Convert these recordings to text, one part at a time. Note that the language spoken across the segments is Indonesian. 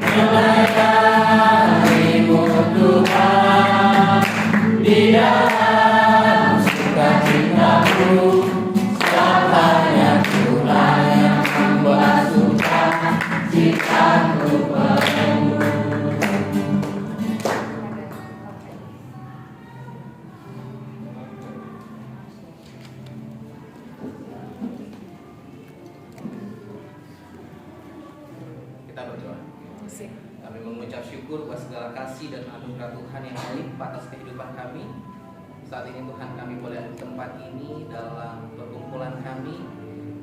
Melayanimu Tuhan, di dalam sukacitamu, hanya Tuhan yang membuat sukacitaku penuh. Kita berdoa. Kami mengucap syukur atas segala kasih dan anugerah Tuhan yang melimpah atas kehidupan kami. Saat ini Tuhan, kami boleh ada di tempat ini dalam perkumpulan kami,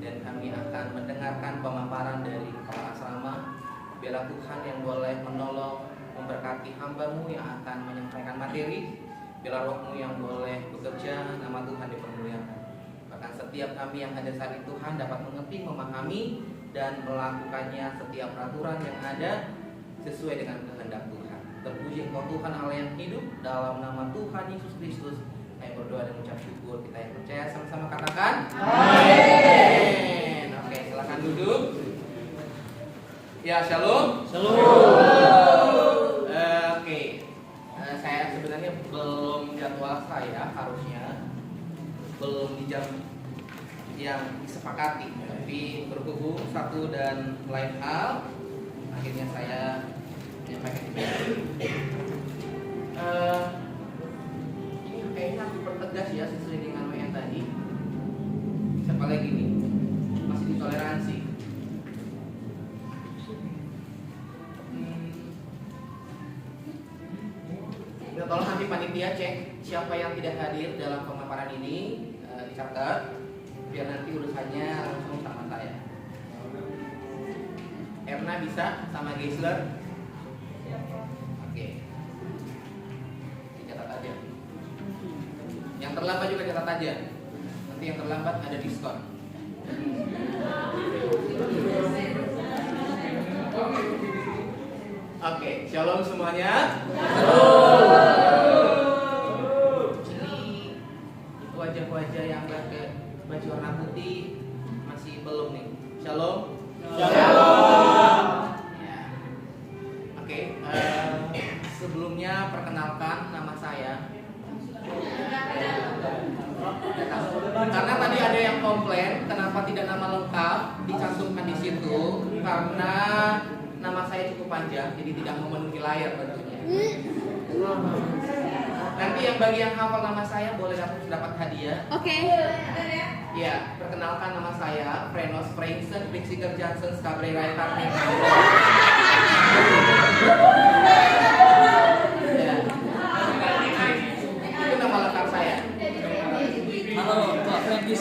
dan kami akan mendengarkan pemaparan dari kepala asrama. Biarlah Tuhan yang boleh menolong, memberkati hamba-Mu yang akan menyampaikan materi. Biarlah Roh-Mu yang boleh bekerja, nama Tuhan dipermuliakan. Bahkan setiap kami yang ada saat ini Tuhan dapat mengerti, memahami, dan melakukannya setiap peraturan yang ada sesuai dengan kehendak Tuhan. Terpuji Engkau Tuhan Allah yang hidup, dalam nama Tuhan Yesus Kristus kami berdoa dan mengucap syukur. Kita yang percaya sama-sama katakan amin. Oke, silakan duduk. Ya, shalom. Shalom. Oke, saya sebenarnya belum jadwal saya, harusnya belum di jam yang disepakati, tapi berhubung satu dan lain hal, akhirnya saya menyampaikan ini. Ini kayaknya harus dipertegas ya, sesuai dengan yang tadi. Siapa lagi nih? Masih ditoleransi. Ya, tolong nanti panitia cek siapa yang tidak hadir dalam pemaparan ini, dicatat. Biar nanti urusannya langsung sama saya. Erna bisa sama Geisler? Oke. Dicatat aja. Yang terlambat juga catat aja. Nanti yang terlambat ada diskon. Oke, shalom semuanya. Ini wajah-wajah yang pakai baju warna putih masih belum nih. Shalom. Shalom. Ya. Oke, sebelumnya perkenalkan nama saya. Karena tadi ada yang komplain kenapa tidak nama lengkap dicantumkan di situ, karena nama saya cukup panjang, jadi tidak memenuhi layar tentunya. Nanti yang bagi yang hafal nama saya boleh langsung dapat hadiah. Oke. Ya, perkenalkan nama saya Frenos Freinsen, Rixiger Johnson, Cabrera Karni. Ya. Itu nama lengkap saya. Halo, Pak Franklin.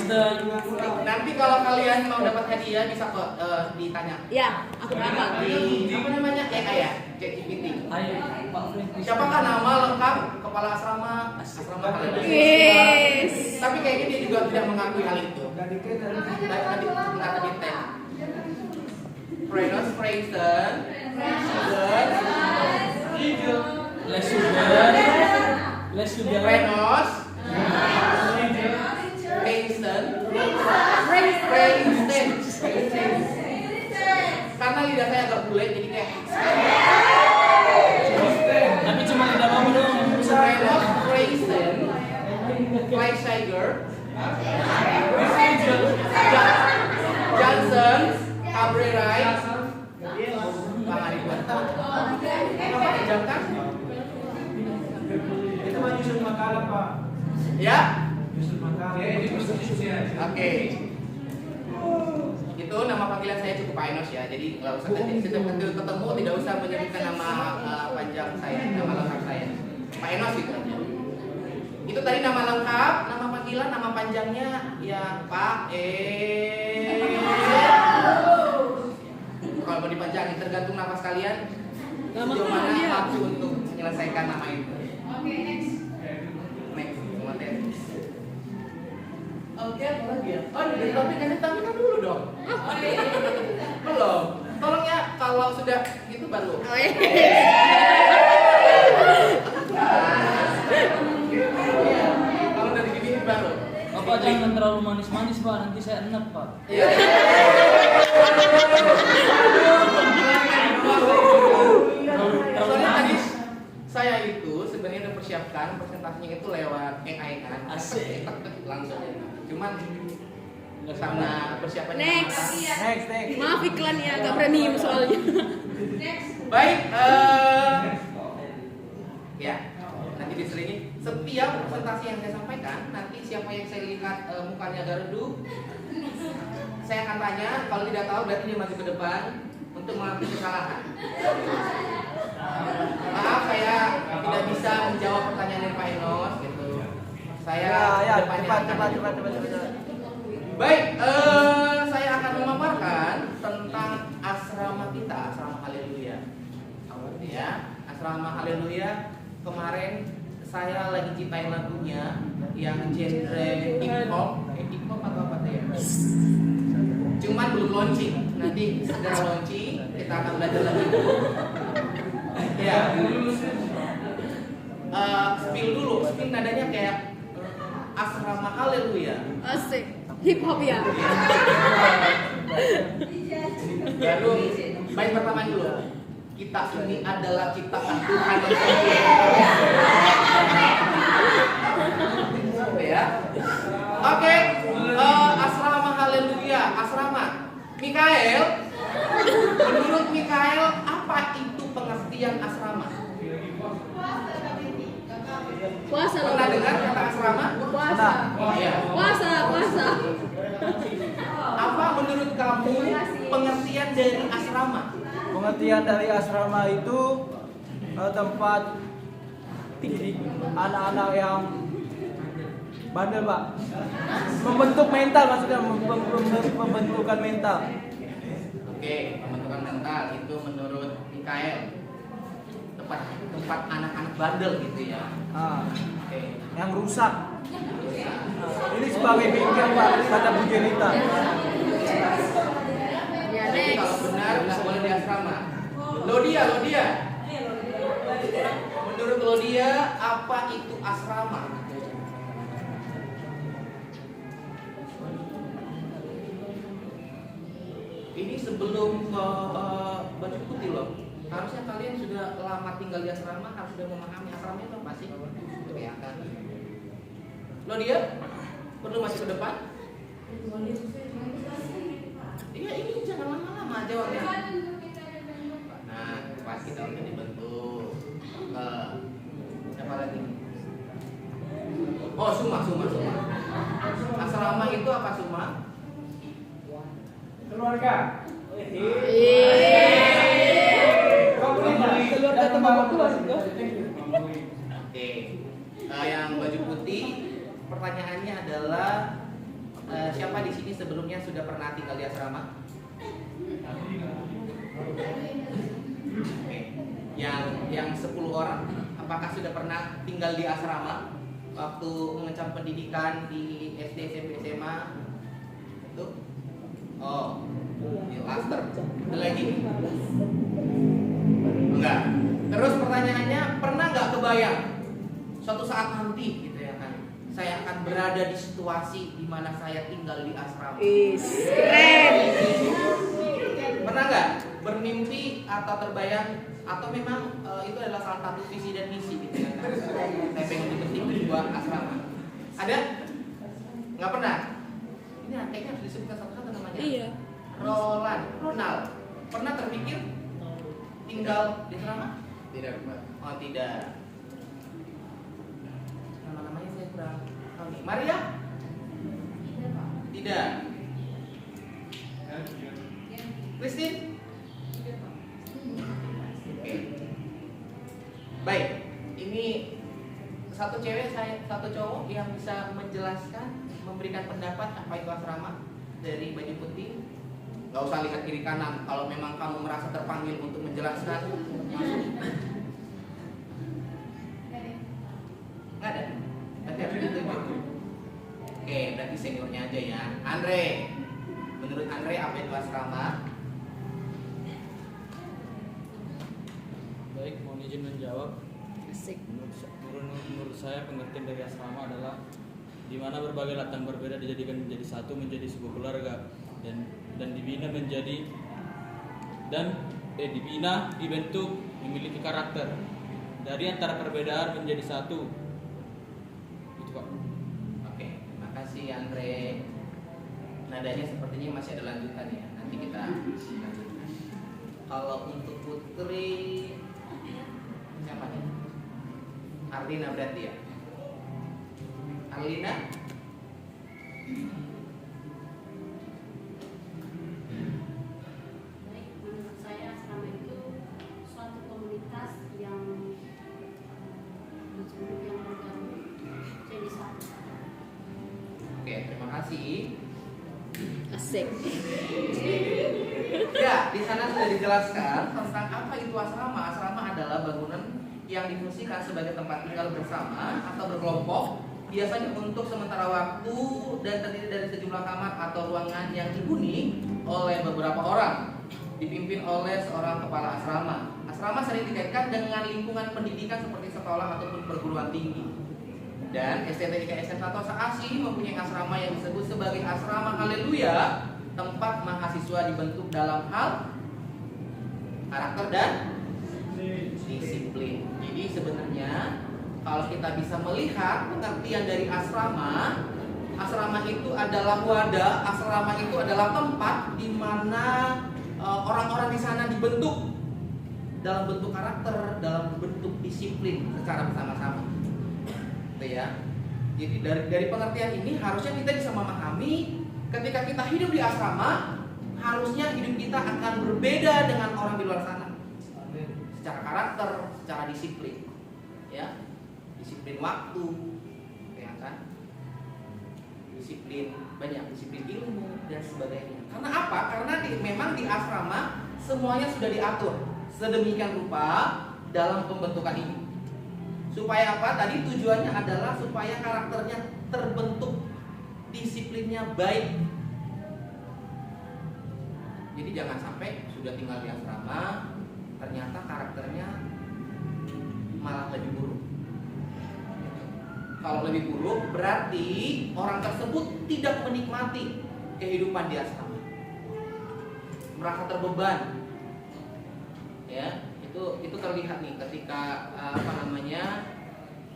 Nanti kalau kalian mau dapat hadiah bisa kok ditanya. Ya, aku hafal. Di apa namanya? Ya, ChatGPT. Hai, Pak Franklin. Siapakah nama lengkap kepala asrama kalian? Yes. Tapi kayaknya dia juga tidak mengakui hal itu. Tadi tes. Frenos Freinsen, Les juga. Frenos Freinsen. Karena lidah saya agak bulat jadi kayak Tapi cuma lidah kamu dong. Frenos Freinsen, Fleischheiger, Johnson, Cabrera, Bang Aribuan. Kenapa dijamkan? Itu mah nyusun makalah, Pak. Ya? Nyusun makalah. Oke. Itu nama panggilan saya cukup Pak Enos ya. Jadi nggak usah setiap ketemu tidak usah menyebutkan nama panjang saya, nama lengkap saya. Pak Enos gitu aja. Itu tadi nama lengkap, nama panggilan, nama panjangnya ya Pak Kalau mau dipanjangin tergantung nafas kalian. Sejauh mana mampu untuk menyelesaikan nama itu. Oke, next. Next, materi. Oke, apa lagi ya? Oh, dari topik ganti tangan dulu dong. Belum. Tolong ya, kalau sudah gitu baru. Oh, iya. Kalau dari gini baru. Bapak jangan terlalu manis-manis, Pak. Nanti saya enak, Pak. Iya. persiapkan presentasinya itu lewat AI kan. Asik. Langsung. Cuman karena persiapannya Next. matang. Maaf iklan ya, agak premium soalnya. Baik, ya nanti diselingi setiap presentasi yang saya sampaikan, nanti siapa yang saya lihat mukanya agak redup, saya akan tanya. Kalau tidak tahu berarti dia maju ke depan untuk mengakui kesalahan. Maaf, saya tidak bisa menjawab pertanyaan dari Pak Enos gitu. Saya cepat. Baik, saya akan memaparkan tentang asrama kita, asrama Haleluya. Ya, asrama Haleluya. Kemarin saya lagi ciptain lagunya yang genre hip hop atau apa tuh ya? Cuman belum launching. Nanti segera launching, kita akan belajar lagi. Ya. Spill nadanya kayak asrama Haleluya. Asik. Hip hop ya. Baru baik pertama dulu. Kita ini adalah ciptaan Tuhan yang sempurna. Ya. Oke. Asrama Haleluya. Asrama. Mikael. Menurut Mikael, apa itu pengertian asrama? Puasa. Pernah dengar kata asrama? Puasa. Iya. Puasa. Apa menurut kamu pengertian dari asrama? Pengertian dari asrama itu tempat didik anak-anak yang bandel, Pak. Membentuk mental, maksudnya pembentukan mental. Oke, pembentukan mental itu menurut Mikael tempat anak-anak bandel gitu ya. Oke. Yang rusak. Ini sebagai bingkai, Pak, kata Bu Jenita. Ya, Jadi next. kalau benar nggak boleh di asrama. Lodia. Menurut Lodia, apa itu asrama? Ini sebelum ke baju putih loh. Harusnya kalian sudah lama tinggal di asrama, harus sudah memahami asrama itu apa sih? Kelihatan. Lodia, perlu masih ke depan? Iya, ini jangan lama-lama jawabnya. Nah, pas kita udah dibentuk. Siapa lagi? Oh, Suma. Asrama itu apa, Suma? Keluarga. Keluarga teman keluarga. Oke. Yang baju putih, pertanyaannya adalah siapa di sini sebelumnya sudah pernah tinggal di asrama? Oke. Yang 10 orang, apakah sudah pernah tinggal di asrama waktu mengecam pendidikan di SD, SMP, SMA? Itu? Oh, di Laster. Ada lagi? Enggak. Terus pertanyaannya, pernah nggak kebayang suatu saat nanti gitu ya kan, saya akan berada di situasi di mana saya tinggal di asrama? Keren. Pernah nggak bermimpi atau terbayang, atau memang itu adalah salah satu visi dan misi gitu ya kan? Saya pengen dibentuk di sebuah asrama. Ada? Nggak pernah? Ini kayaknya harus disebutkan satu-satu namanya. Iya. Ronald. Pernah terpikir tinggal di asrama? Tidak, Pak. Oh, tidak. Nama-namanya saya kurang tahu nih. Maria? Tidak. Christine? Oke. Baik. Ini satu cewek, satu cowok yang bisa menjelaskan, memberikan pendapat apa itu asrama dari baju putih. Gak usah lihat kiri kanan. Kalau memang kamu merasa terpanggil untuk menjelaskan, masuk. Nggak ada. Berarti harus ditunjuk. Oke, berarti seniornya aja ya. Andre, menurut Andre apa itu asrama? Baik, mohon izin menjawab. Asik. Menurut saya pengertian dari asrama adalah di mana berbagai latar berbeda dijadikan menjadi satu, menjadi sebuah keluarga dan dibina dibentuk, memiliki karakter dari antara perbedaan menjadi satu. Itu Pak. Oke, terima kasih Andre. Nadanya sepertinya masih ada lanjutan ya. Nanti kita lanjutkan. Kalau untuk Putri siapa nih? Arlina berarti ya. Arlina? Baik, menurut saya asrama itu suatu komunitas yang bergabung jadi satu. Oke, terima kasih. Asik. Ya, di sana sudah dijelaskan tentang apa itu asrama. Asrama adalah bangunan yang difungsikan sebagai tempat tinggal bersama atau berkelompok, biasanya untuk sementara waktu dan terdiri dari sejumlah kamar atau ruangan yang dihuni oleh beberapa orang, dipimpin oleh seorang kepala asrama. Asrama sering dikaitkan dengan lingkungan pendidikan seperti sekolah ataupun perguruan tinggi. Dan STTIK SMK Asih mempunyai asrama yang disebut sebagai asrama Haleluya, tempat mahasiswa dibentuk dalam hal karakter dan disiplin. Jadi sebenarnya kalau kita bisa melihat pengertian dari asrama, asrama itu adalah wadah, asrama itu adalah tempat di mana orang-orang di sana dibentuk dalam bentuk karakter, dalam bentuk disiplin secara bersama-sama. Gitu ya. Jadi dari pengertian ini harusnya kita bisa memahami ketika kita hidup di asrama, harusnya hidup kita akan berbeda dengan orang di luar sana. Secara karakter, secara disiplin. Ya. Disiplin waktu, ya kan? Disiplin banyak, disiplin ilmu dan sebagainya. Karena apa? Karena memang di asrama semuanya sudah diatur sedemikian rupa dalam pembentukan ini. Supaya apa? Tadi tujuannya adalah supaya karakternya terbentuk, disiplinnya baik. Jadi jangan sampai sudah tinggal di asrama ternyata karakternya malah lebih buruk. Kalau lebih buruk berarti orang tersebut tidak menikmati kehidupan di asrama, merasa terbeban. Ya, itu terlihat nih ketika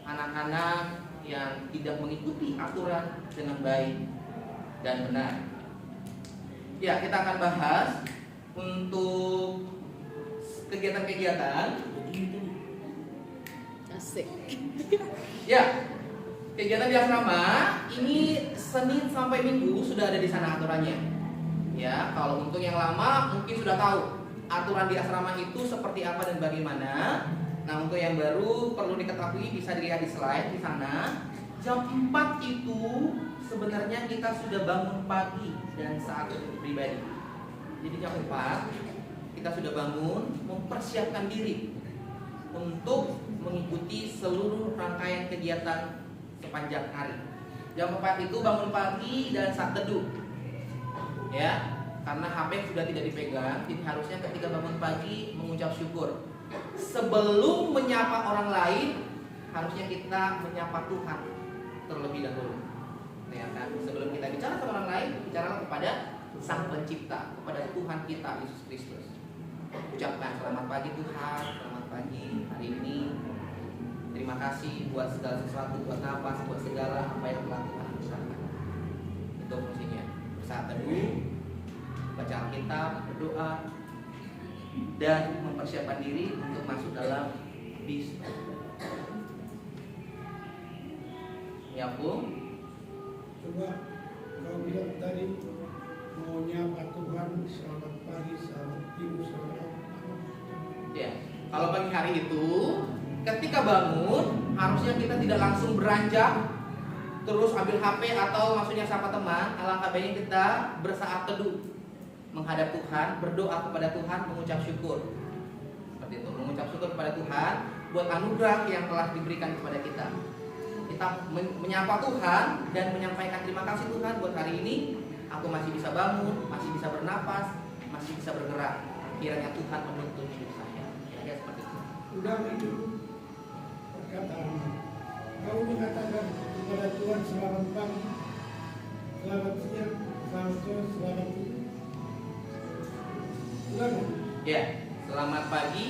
anak-anak yang tidak mengikuti aturan dengan baik dan benar. Ya, kita akan bahas untuk kegiatan-kegiatan. Asik. Ya, kegiatan di asrama ini Senin sampai Minggu sudah ada di sana aturannya. Ya, kalau untuk yang lama mungkin sudah tahu aturan di asrama itu seperti apa dan bagaimana. Nah, untuk yang baru perlu diketahui, bisa dilihat di slide di sana. Jam 4 itu sebenarnya kita sudah bangun pagi dan saat pribadi. Jadi jam 4 kita sudah bangun, mempersiapkan diri untuk mengikuti seluruh rangkaian kegiatan sepanjang hari. Jam 4 itu bangun pagi dan saat teduh. Ya, karena HP sudah tidak dipegang, jadi harusnya ketika bangun pagi mengucap syukur. Sebelum menyapa orang lain, harusnya kita menyapa Tuhan terlebih dahulu. Ya kan? Sebelum kita bicara sama orang lain, bicaralah kepada Sang Pencipta, kepada Tuhan kita Yesus Kristus. Ucapkan selamat pagi Tuhan, selamat pagi hari ini. Terima kasih buat segala sesuatu, buat nafas, buat segala apa yang telah Tuhan ucapkan. Itu fungsinya. Bersaat teduh, baca Alkitab, berdoa, dan mempersiapkan diri untuk masuk dalam bis. Ya Bu, coba kau bilang tadi mau nyapa Tuhan, selamat pagi, selamat ibu, selamat apa? ya. Kalau pagi hari itu, ketika bangun, harusnya kita tidak langsung beranjak, terus ambil HP atau maksudnya sapa teman. Alangkah baiknya kita bersaat teduh, menghadap Tuhan, berdoa kepada Tuhan, mengucap syukur. Seperti itu, mengucap syukur kepada Tuhan buat anugerah yang telah diberikan kepada kita. Kita menyapa Tuhan dan menyampaikan terima kasih Tuhan buat hari ini. Aku masih bisa bangun, masih bisa bernapas, masih bisa bergerak. Kiranya Tuhan menuntun hidup saya. Ya, seperti itu. Udah itu perkataan. Kau mengatakan kepada Tuhan selamat pagi, selamat siang, selamat sore, selamat ibu. Udah. Ya, selamat pagi.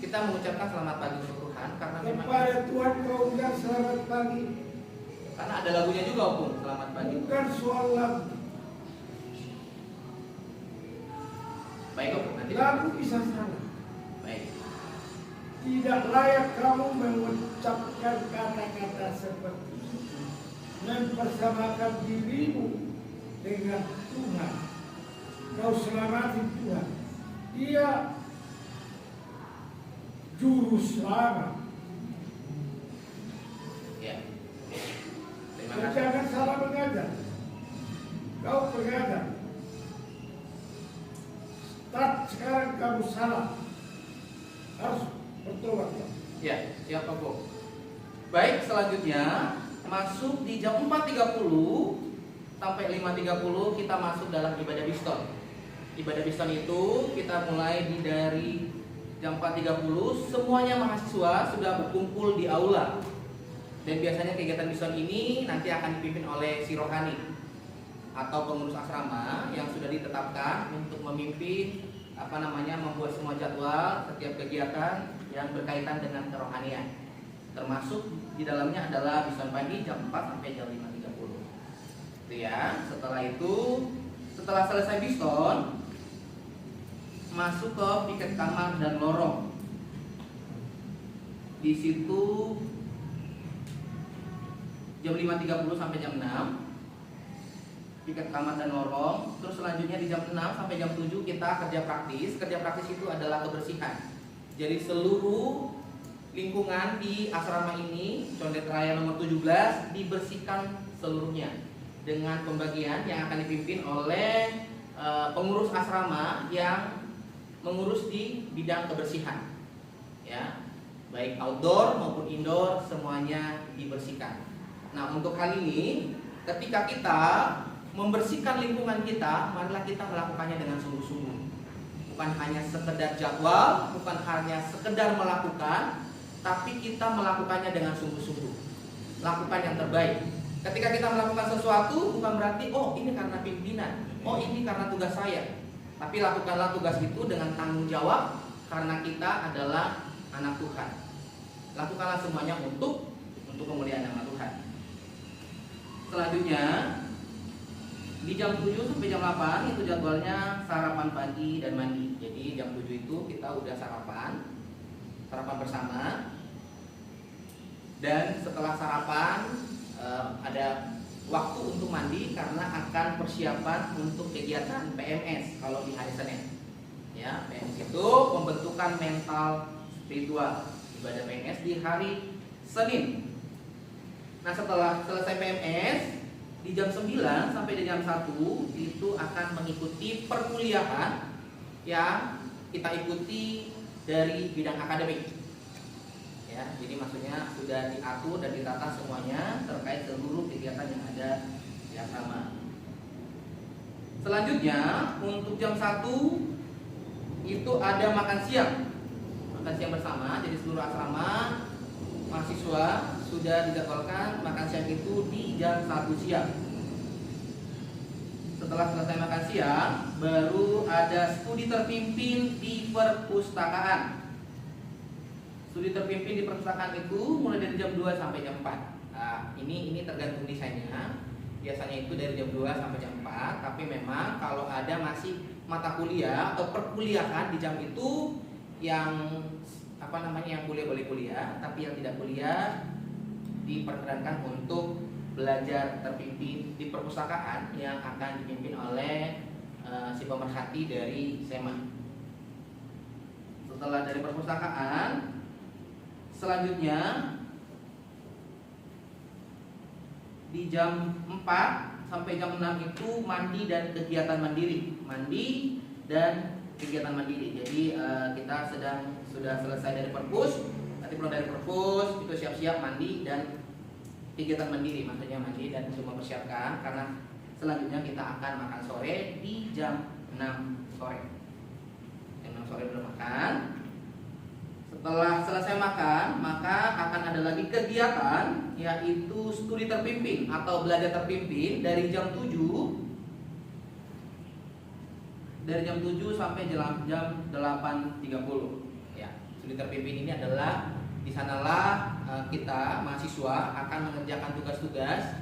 Kita kita mengucapkan selamat pagi untuk Tuhan karena memang Kepada Tuhan kau undang selamat pagi. karena ada lagunya juga Opung, selamat pagi. Bukan soal lagu. Baik Opung, nanti Lagu bisa salah. baik. Tidak layak kamu mengucapkan kata-kata seperti itu. Mempersamakan dirimu dengan Tuhan. Kau selamatin Tuhan. Dia juru selamat. Ya. Terima Dan kasih. jangan salah mengajar. Kau pengajar. Start sekarang kamu salah. Harus bertobat. Ya, siap Opung. Baik, selanjutnya masuk di jam 4.30 sampai 5.30 kita masuk dalam ibadah Biston. Ibadah Biston itu kita mulai dari jam 4.30 semuanya mahasiswa sudah berkumpul di aula. Dan biasanya kegiatan Biston ini nanti akan dipimpin oleh si rohani atau pengurus asrama yang sudah ditetapkan untuk memimpin membuat semua jadwal setiap kegiatan yang berkaitan dengan kerohanian. Termasuk di dalamnya adalah Biston pagi jam 4 sampai jam 5.30. Itu ya. Setelah selesai Biston masuk ke piket kamar dan lorong. Di situ jam 5.30 sampai jam 6 piket kamar dan lorong. Terus selanjutnya di jam 6 sampai jam 7 kita kerja praktis. Kerja praktis itu adalah kebersihan. Jadi seluruh lingkungan di asrama ini Condet Raya nomor 17 dibersihkan seluruhnya dengan pembagian yang akan dipimpin oleh pengurus asrama yang mengurus di bidang kebersihan. Ya, baik outdoor maupun indoor semuanya dibersihkan. Nah, untuk hal ini ketika kita membersihkan lingkungan kita, marilah kita melakukannya dengan sungguh-sungguh. Bukan hanya sekedar jadwal, bukan hanya sekedar melakukan, tapi kita melakukannya dengan sungguh-sungguh. Lakukan yang terbaik. Ketika kita melakukan sesuatu bukan berarti oh ini karena pimpinan, oh ini karena tugas saya. Tapi lakukanlah tugas itu dengan tanggung jawab karena kita adalah anak Tuhan. Lakukanlah semuanya untuk kemuliaan nama Tuhan. Selanjutnya di jam 7 sampai jam 8 itu jadwalnya sarapan pagi dan mandi. Jadi jam 7 itu kita udah sarapan bersama. Dan setelah sarapan ada waktu untuk mandi karena akan persiapan untuk kegiatan PMS kalau di hari Senin. Ya, PMS itu pembentukan mental spiritual. Ibadah PMS di hari Senin. Nah, setelah selesai PMS di jam 9 sampai di jam 1 itu akan mengikuti perkuliahan yang kita ikuti dari bidang akademik. Ya, jadi maksudnya sudah diatur dan ditata semuanya terkait seluruh kegiatan yang ada di asrama. Selanjutnya untuk jam 1 itu ada makan siang bersama. Jadi seluruh asrama mahasiswa sudah dijadwalkan makan siang itu di jam 1 siang. Setelah selesai makan siang baru ada studi terpimpin di perpustakaan. Studi terpimpin di perpustakaan itu mulai dari jam 2 sampai jam 4. Nah, ini tergantung desainnya. Biasanya itu dari jam 2 sampai jam 4, tapi memang kalau ada masih mata kuliah atau perkuliahan di jam itu yang yang kuliah boleh kuliah, tapi yang tidak kuliah diperkenankan untuk belajar terpimpin di perpustakaan yang akan dipimpin oleh si pemerhati dari SEMA. Setelah dari perpustakaan, selanjutnya di jam 4 sampai jam 6 itu mandi dan kegiatan mandiri. Jadi kita sudah selesai dari perpus, nanti pulang dari perpus itu siap-siap mandi dan kegiatan mandiri, maksudnya mandi dan untuk mempersiapkan karena selanjutnya kita akan makan sore di jam 6 sore. Jam 6 sore belum makan. Setelah selesai makan, maka akan ada lagi kegiatan yaitu studi terpimpin atau belajar terpimpin dari jam 7 sampai jam 8.30. Ya, studi studi terpimpin ini adalah di sanalah kita mahasiswa akan mengerjakan tugas-tugas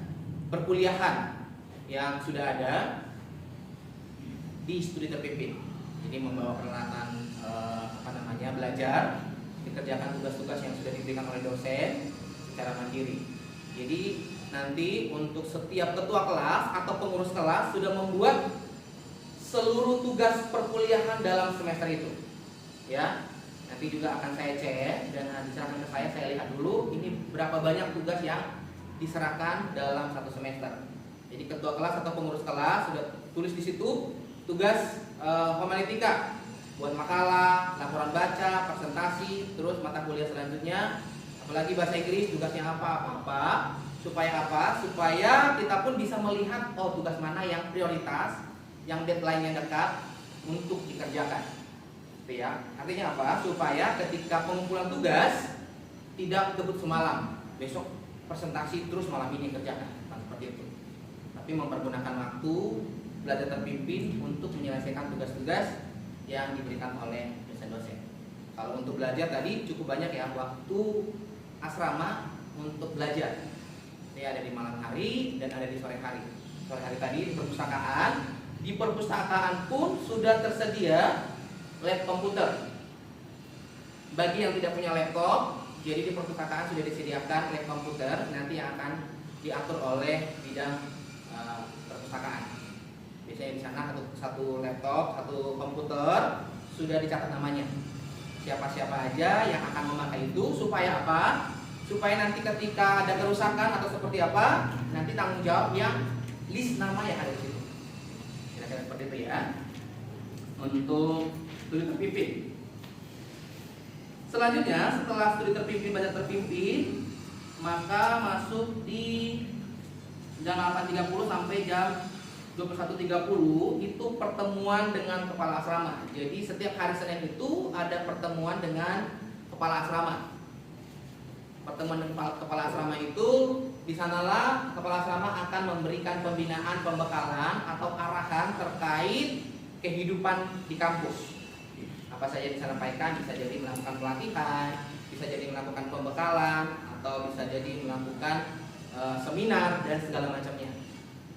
perkuliahan yang sudah ada di studi terpimpin. Jadi membawa peralatan belajar, dikerjakan tugas-tugas yang sudah diberikan oleh dosen secara mandiri. Jadi nanti untuk setiap ketua kelas atau pengurus kelas sudah membuat seluruh tugas perkuliahan dalam semester itu. Ya, nanti juga akan saya cek dan diserahkan ke saya lihat dulu ini berapa banyak tugas yang diserahkan dalam satu semester. Jadi ketua kelas atau pengurus kelas sudah tulis di situ tugas homiletika, buat makalah, laporan baca, presentasi, terus mata kuliah selanjutnya, apalagi bahasa Inggris tugasnya apa. Supaya apa? Supaya kita pun bisa melihat tugas mana yang prioritas, yang deadline-nya dekat untuk dikerjakan. Ya, artinya apa? Supaya ketika pengumpulan tugas tidak kebut semalam, besok presentasi terus malam ini kerjakan, seperti itu. Tapi mempergunakan waktu belajar terpimpin untuk menyelesaikan tugas-tugas yang diberikan oleh dosen-dosen. Kalau untuk belajar tadi cukup banyak ya waktu asrama untuk belajar. Ini ada di malam hari dan ada di sore hari. Sore hari tadi di perpustakaan. Di perpustakaan pun sudah tersedia lab komputer. Bagi yang tidak punya laptop, jadi di perpustakaan sudah disediakan lab komputer nanti yang akan diatur oleh bidang perpustakaan. Biasanya di sana satu laptop, satu komputer sudah dicatat namanya. Siapa-siapa aja yang akan memakai itu supaya apa? Supaya nanti ketika ada kerusakan atau seperti apa, nanti tanggung jawab yang list nama yang ada di situ. Kira-kira seperti itu ya. Untuk studi terpimpin. Selanjutnya setelah studi terpimpin belajar terpimpin, maka masuk di jam 8.30 sampai jam 21.30 itu pertemuan dengan kepala asrama. Jadi setiap hari Senin itu ada pertemuan dengan kepala asrama. Pertemuan dengan kepala asrama itu di sanalah kepala asrama akan memberikan pembinaan, pembekalan atau arahan terkait kehidupan di kampus. Apa saja disampaikan, bisa jadi melakukan pelatihan, bisa jadi melakukan pembekalan, atau bisa jadi melakukan seminar dan segala macamnya.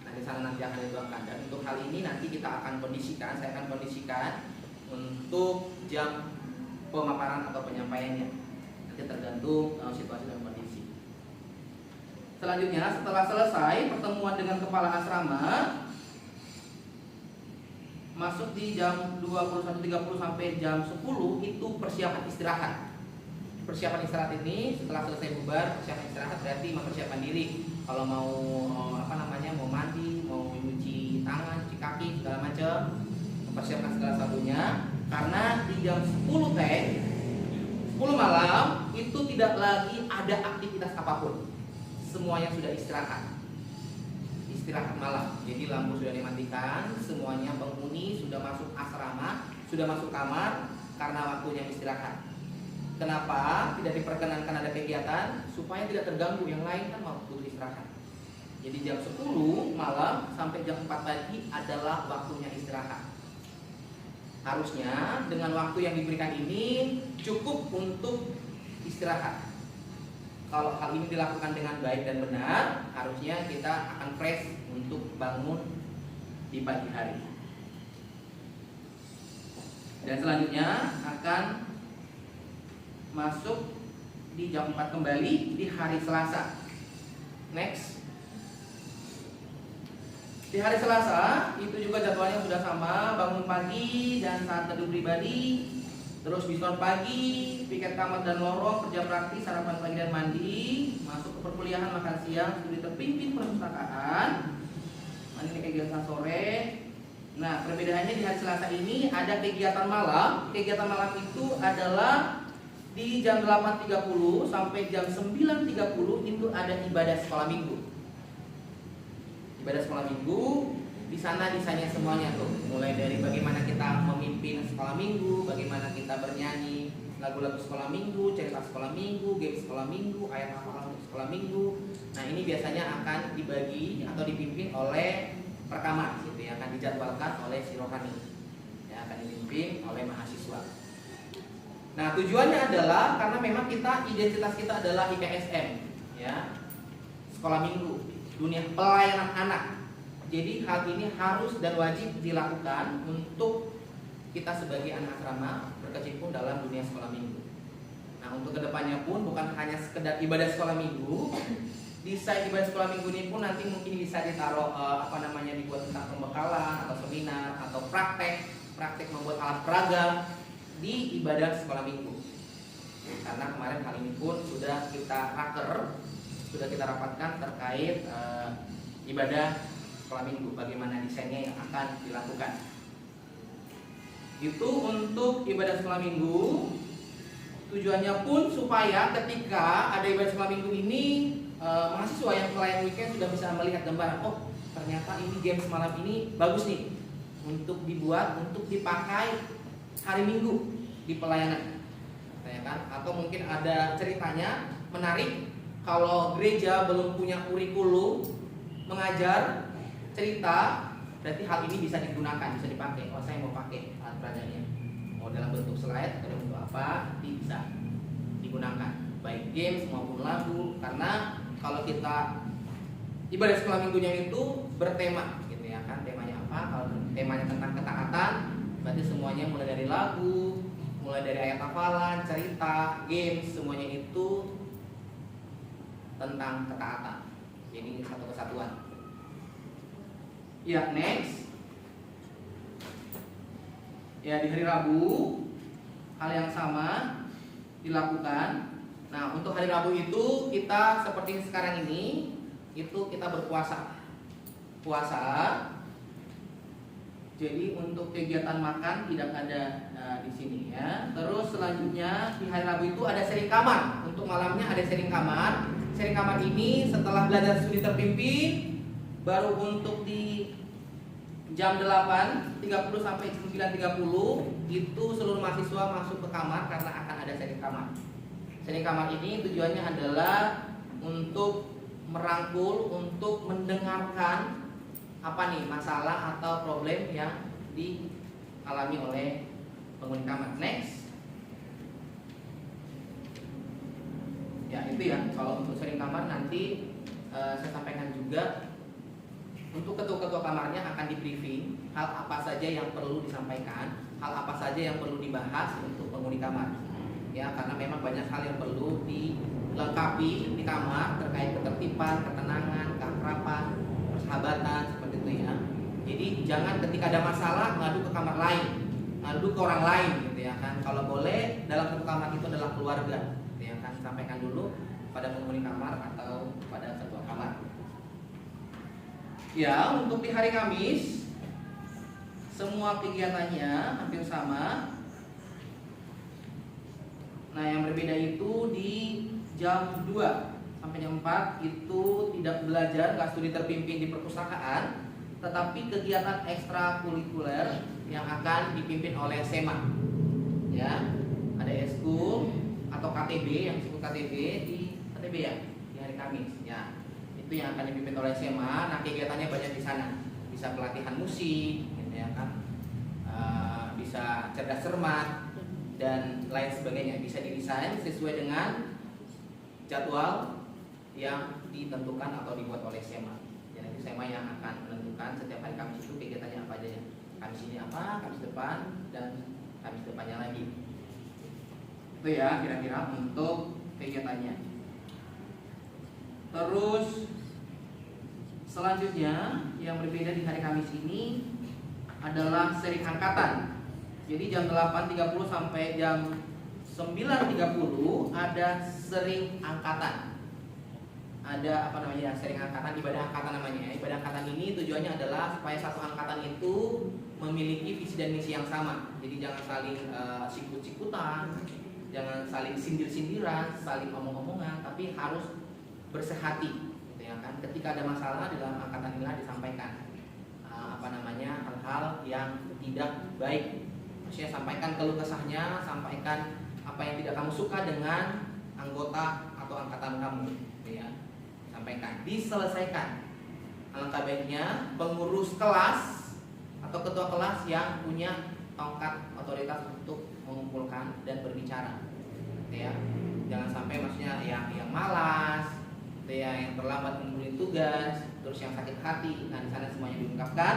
Nah, di sana nanti akan dituangkan. Dan untuk hal ini nanti kita akan kondisikan, saya akan kondisikan untuk jam pemaparan atau penyampaiannya. Nanti tergantung situasi dan kondisi. Selanjutnya setelah selesai pertemuan dengan kepala asrama, masuk di jam 21.30 sampai jam 10 itu persiapan istirahat. Persiapan istirahat ini setelah selesai bubar, persiapan istirahat berarti mempersiapkan diri. Kalau mau mau mandi, mau mencuci tangan, cuci kaki segala macam, mempersiapkan segala satunya. Karena di jam 10 malam itu tidak lagi ada aktivitas apapun. Semuanya sudah istirahat malam. Jadi lampu sudah dimatikan, semuanya penghuni sudah masuk asrama, sudah masuk kamar karena waktunya istirahat. Kenapa tidak diperkenankan ada kegiatan? Supaya tidak terganggu, yang lain kan mau butuh istirahat. Jadi jam 10 malam sampai jam 4 pagi adalah waktunya istirahat. Harusnya dengan waktu yang diberikan ini cukup untuk istirahat. Kalau hal ini dilakukan dengan baik dan benar, harusnya kita akan fresh untuk bangun di pagi hari. Dan selanjutnya akan masuk di jam 4 kembali di hari Selasa. Next. Di hari Selasa itu juga jadwalnya sudah sama, bangun pagi dan saat teduh pribadi. Terus diskon pagi, piket kamar dan lorong, kerja praktis, sarapan pagi dan mandi, masuk ke perkuliahan, makan siang, studi terpimpin perpustakaan, ini kegiatan sore. Nah, perbedaannya di hari Selasa ini ada kegiatan malam. Kegiatan malam itu adalah di jam 8.30 sampai jam 9.30 itu ada ibadah sekolah minggu. Ibadah sekolah minggu. Di sana desainnya semuanya tuh, mulai dari bagaimana kita memimpin sekolah minggu, bagaimana kita bernyanyi lagu-lagu sekolah minggu, cerita sekolah minggu, game sekolah minggu, ayat hafalan sekolah minggu. Nah, ini biasanya akan dibagi atau dipimpin oleh perkamar, gitu ya, akan dijadwalkan oleh si rohani, ya, akan dipimpin oleh mahasiswa. Nah, tujuannya adalah karena memang identitas kita adalah IPSM, ya, sekolah minggu, dunia pelayanan anak. Jadi hal ini harus dan wajib dilakukan untuk kita sebagai anak asrama berkecimpung dalam dunia sekolah minggu. Nah, untuk kedepannya pun bukan hanya sekedar ibadah sekolah minggu. Desain ibadah sekolah minggu ini pun nanti mungkin bisa ditaruh dibuat tentang pembekalan atau seminar atau praktek membuat alat peraga di ibadah sekolah minggu. Karena kemarin hal ini pun sudah kita rapatkan terkait ibadah sekolah minggu, bagaimana desainnya yang akan dilakukan. Itu untuk ibadah sekolah minggu. Tujuannya pun supaya ketika ada ibadah sekolah minggu ini, mahasiswa yang pelayan weekend sudah bisa melihat gambaran, oh ternyata ini game semalam ini bagus nih untuk dibuat, untuk dipakai hari Minggu di pelayanan, ya kan? Atau mungkin ada ceritanya menarik, kalau gereja belum punya kurikulum mengajar cerita, berarti hal ini bisa digunakan, bisa dipakai. Oh, saya mau pakai alat peraganya, mau dalam bentuk slide atau bentuk apa, bisa digunakan, baik games maupun lagu. Karena kalau kita ibadah sekolah minggunya itu bertema, gitu ya kan? Temanya apa? Kalau temanya tentang ketaatan, berarti semuanya mulai dari lagu, mulai dari ayat hafalan, cerita, games, semuanya itu tentang ketaatan. Jadi ini satu kesatuan. Ya, next. Ya, di hari Rabu hal yang sama dilakukan. Nah, untuk hari Rabu itu kita seperti sekarang ini, itu kita berpuasa. Puasa. Jadi untuk kegiatan makan tidak ada di sini ya. Terus selanjutnya di hari Rabu itu ada sharing kamar. Untuk malamnya ada sharing kamar. Sharing kamar ini setelah belajar studi terpimpin, baru untuk di jam 8.30 sampai 9.30 itu seluruh mahasiswa masuk ke kamar karena akan ada sharing kamar. Sharing kamar ini tujuannya adalah untuk merangkul, untuk mendengarkan masalah atau problem yang dialami oleh penghuni kamar. Next. Ya, itu ya. Kalau untuk sharing kamar nanti saya sampaikan juga. Untuk ketua-ketua kamarnya akan di briefing hal apa saja yang perlu disampaikan, hal apa saja yang perlu dibahas untuk penghuni kamar. Ya, karena memang banyak hal yang perlu dilengkapi di kamar terkait ketertiban, ketenangan, keakraban, persahabatan, seperti itu ya. Jadi jangan ketika ada masalah ngadu ke kamar lain, ngadu ke orang lain, gitu ya kan. Kalau boleh dalam satu kamar itu adalah keluarga, gitu ya kan. Sampaikan dulu pada penghuni kamar atau pada ketua kamar. Ya, untuk di hari Kamis semua kegiatannya hampir sama. Nah, yang berbeda itu di jam 2 sampai jam 4 itu tidak belajar, nggak studi terpimpin di perpustakaan, tetapi kegiatan ekstrakurikuler yang akan dipimpin oleh SEMA. Ya, ada eskul atau KTB yang disebut KTB di KTB ya di hari Kamis. Ya, itu yang akan dipimpin oleh SEMA. Nah, kegiatannya banyak di sana. Bisa pelatihan musik, gitu ya kan, bisa cerdas cermat dan lain sebagainya. Bisa didesain sesuai dengan jadwal yang ditentukan atau dibuat oleh SEMA. Jadi SEMA yang akan menentukan setiap hari Kamis itu kegiatannya apa aja ya. Kamis ini apa, Kamis depan, dan Kamis depannya lagi. Itu ya kira-kira untuk kegiatannya. Terus selanjutnya yang berbeda di hari Kamis ini adalah sharing angkatan. Jadi jam 8.30 sampai jam 9.30 ada sharing angkatan. Ada sharing angkatan, ibadah angkatan namanya. Ibadah angkatan ini tujuannya adalah supaya satu angkatan itu memiliki visi dan misi yang sama. Jadi jangan saling sikut-sikutan, jangan saling sindir-sindiran, saling omong-omongan, tapi harus bersehati. Ya kan? Ketika ada masalah di dalam angkatan inilah disampaikan hal-hal yang tidak baik. Maksudnya sampaikan keluh kesahnya, sampaikan apa yang tidak kamu suka dengan anggota atau angkatan kamu, ya. Sampaikan, diselesaikan. Alangkah baiknya pengurus kelas atau ketua kelas yang punya tongkat otoritas untuk mengumpulkan dan berbicara, ya. Jangan sampai maksudnya yang malas, ya, yang terlambat mengumpulin tugas, terus yang sakit hati. Nah, di sana semuanya diungkapkan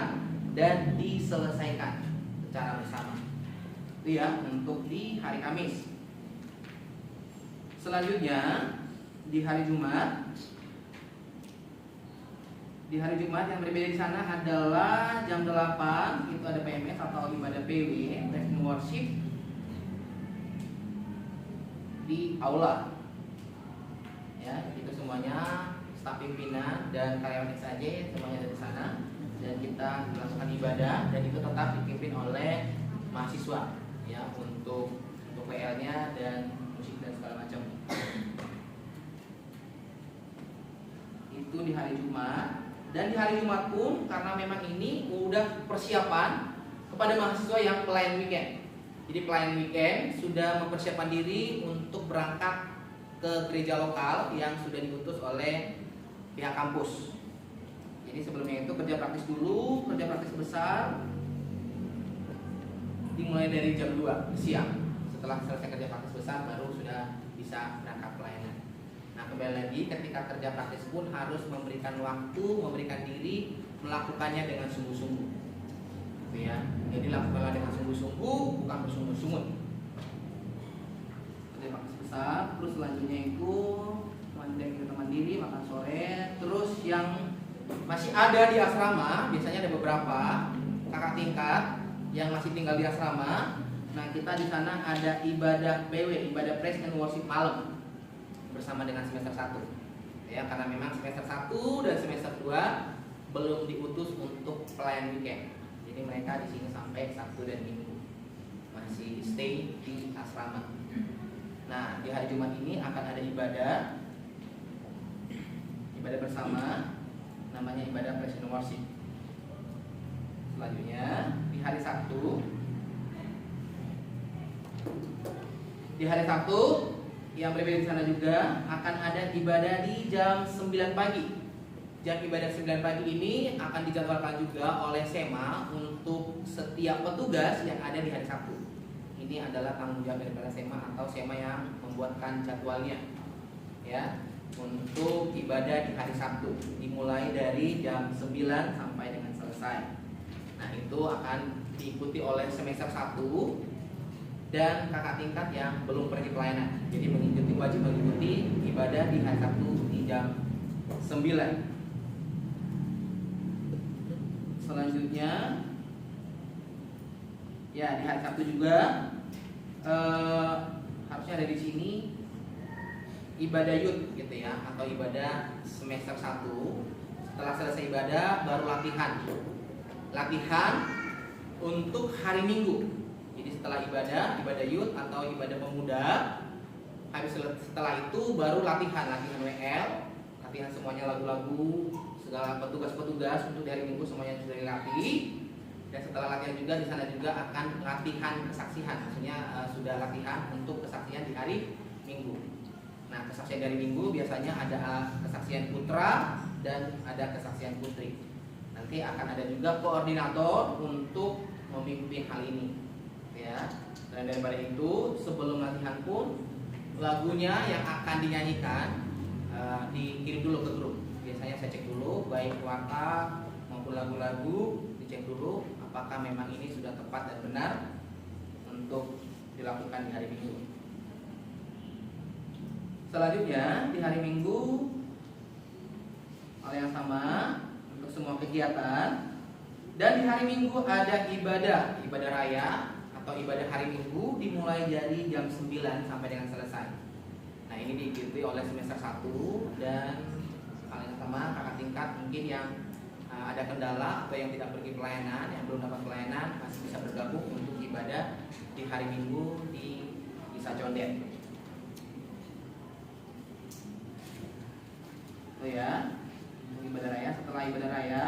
dan diselesaikan secara bersama. Itu ya untuk di hari Kamis. Selanjutnya di hari Jumat. Di hari Jumat yang berbeda di sana adalah jam 8 itu ada PMS atau ibadah PW, praise and worship di aula. Ya, itu semuanya staf pimpinan dan karyawan SAJ semuanya ada di sana dan kita melakukan ibadah dan itu tetap dipimpin oleh mahasiswa ya untuk PL-nya dan musik dan segala macam. Itu di hari Jumat. Dan di hari Jumat pun karena memang ini udah persiapan kepada mahasiswa yang pelayan weekend. Jadi pelayan weekend sudah mempersiapkan diri untuk berangkat ke gereja lokal yang sudah diutus oleh pihak kampus. Jadi sebelumnya itu kerja praktis dulu, kerja praktis besar dimulai dari jam 2 siang. Setelah selesai kerja praktis besar baru sudah bisa berangkat pelayanan. Nah, kembali lagi ketika kerja praktis pun harus memberikan waktu, memberikan diri, melakukannya dengan sungguh-sungguh. Gitu ya. Jadi lakukanlah dengan sungguh-sungguh, bukan bersungut-sungut. Kerja praktis besar, terus selanjutnya itu teman diri, makan sore, terus yang masih ada di asrama, biasanya ada beberapa kakak tingkat yang masih tinggal di asrama. Nah, kita di sana ada ibadah PW, ibadah praise and worship malam bersama dengan semester 1 ya, karena memang semester 1 dan semester 2 belum diutus untuk pelayan weekend. Jadi mereka di sini sampai Sabtu dan Minggu masih stay di asrama. Nah, di hari Jumat ini akan ada ibadah bersama, namanya ibadah praise and worship. Selanjutnya di hari Sabtu yang berbeda di sana juga akan ada ibadah di jam 9 pagi. Jam ibadah 9 pagi ini akan dijadwalkan juga oleh SEMA untuk setiap petugas yang ada di hari Sabtu. Ini adalah tanggung jawab daripada SEMA atau SEMA yang membuatkan jadwalnya. Ya, untuk ibadah di hari Sabtu dimulai dari jam 9 sampai dengan selesai. Nah, itu akan diikuti oleh semester 1 dan kakak tingkat yang belum pergi pelayanan. Jadi wajib mengikuti ibadah di hari Sabtu di jam 9. Selanjutnya ya di hari Sabtu juga harusnya ada di sini ibadah youth gitu ya, atau ibadah semester 1. Setelah selesai ibadah baru latihan untuk hari Minggu. Jadi setelah ibadah youth atau ibadah pemuda, habis setelah itu baru latihan WL, latihan semuanya lagu-lagu, segala petugas-petugas untuk dari Minggu semuanya sudah dilatih. Dan setelah latihan juga di sana juga akan latihan kesaksian, maksudnya sudah latihan untuk kesaksian di hari Minggu. Nah, kesaksian dari Minggu biasanya ada kesaksian putra dan ada kesaksian putri. Nanti akan ada juga koordinator untuk memimpin hal ini. Ya, dan daripada itu sebelum latihan pun lagunya yang akan dinyanyikan dikirim dulu ke grup. Biasanya saya cek dulu baik warta maupun lagu-lagu, dicek dulu apakah memang ini sudah tepat dan benar untuk dilakukan di hari Minggu. Selanjutnya di hari Minggu hal yang sama untuk semua kegiatan. Dan di hari Minggu ada ibadah raya atau ibadah hari Minggu dimulai dari jam 9 sampai dengan selesai. Nah, ini diikuti oleh semester 1 dan hal yang sama kakak tingkat mungkin yang ada kendala atau yang tidak pergi pelayanan, yang belum dapat pelayanan masih bisa bergabung untuk ibadah di hari Minggu di Desa Condet. Oh ya, ibadah raya. Setelah ibadah raya,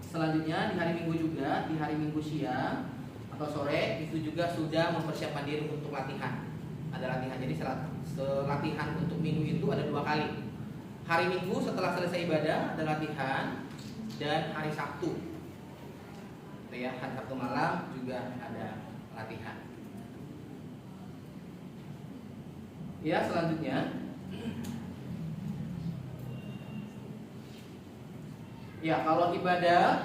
selanjutnya di hari Minggu juga, di hari Minggu siang atau sore itu juga sudah mempersiapkan diri untuk latihan. Ada latihan, jadi latihan untuk minggu itu ada 2 kali. Hari Minggu setelah selesai ibadah ada latihan, dan hari Sabtu, itu ya, hari Sabtu malam juga ada latihan. Ya, selanjutnya. Ya, kalau ibadah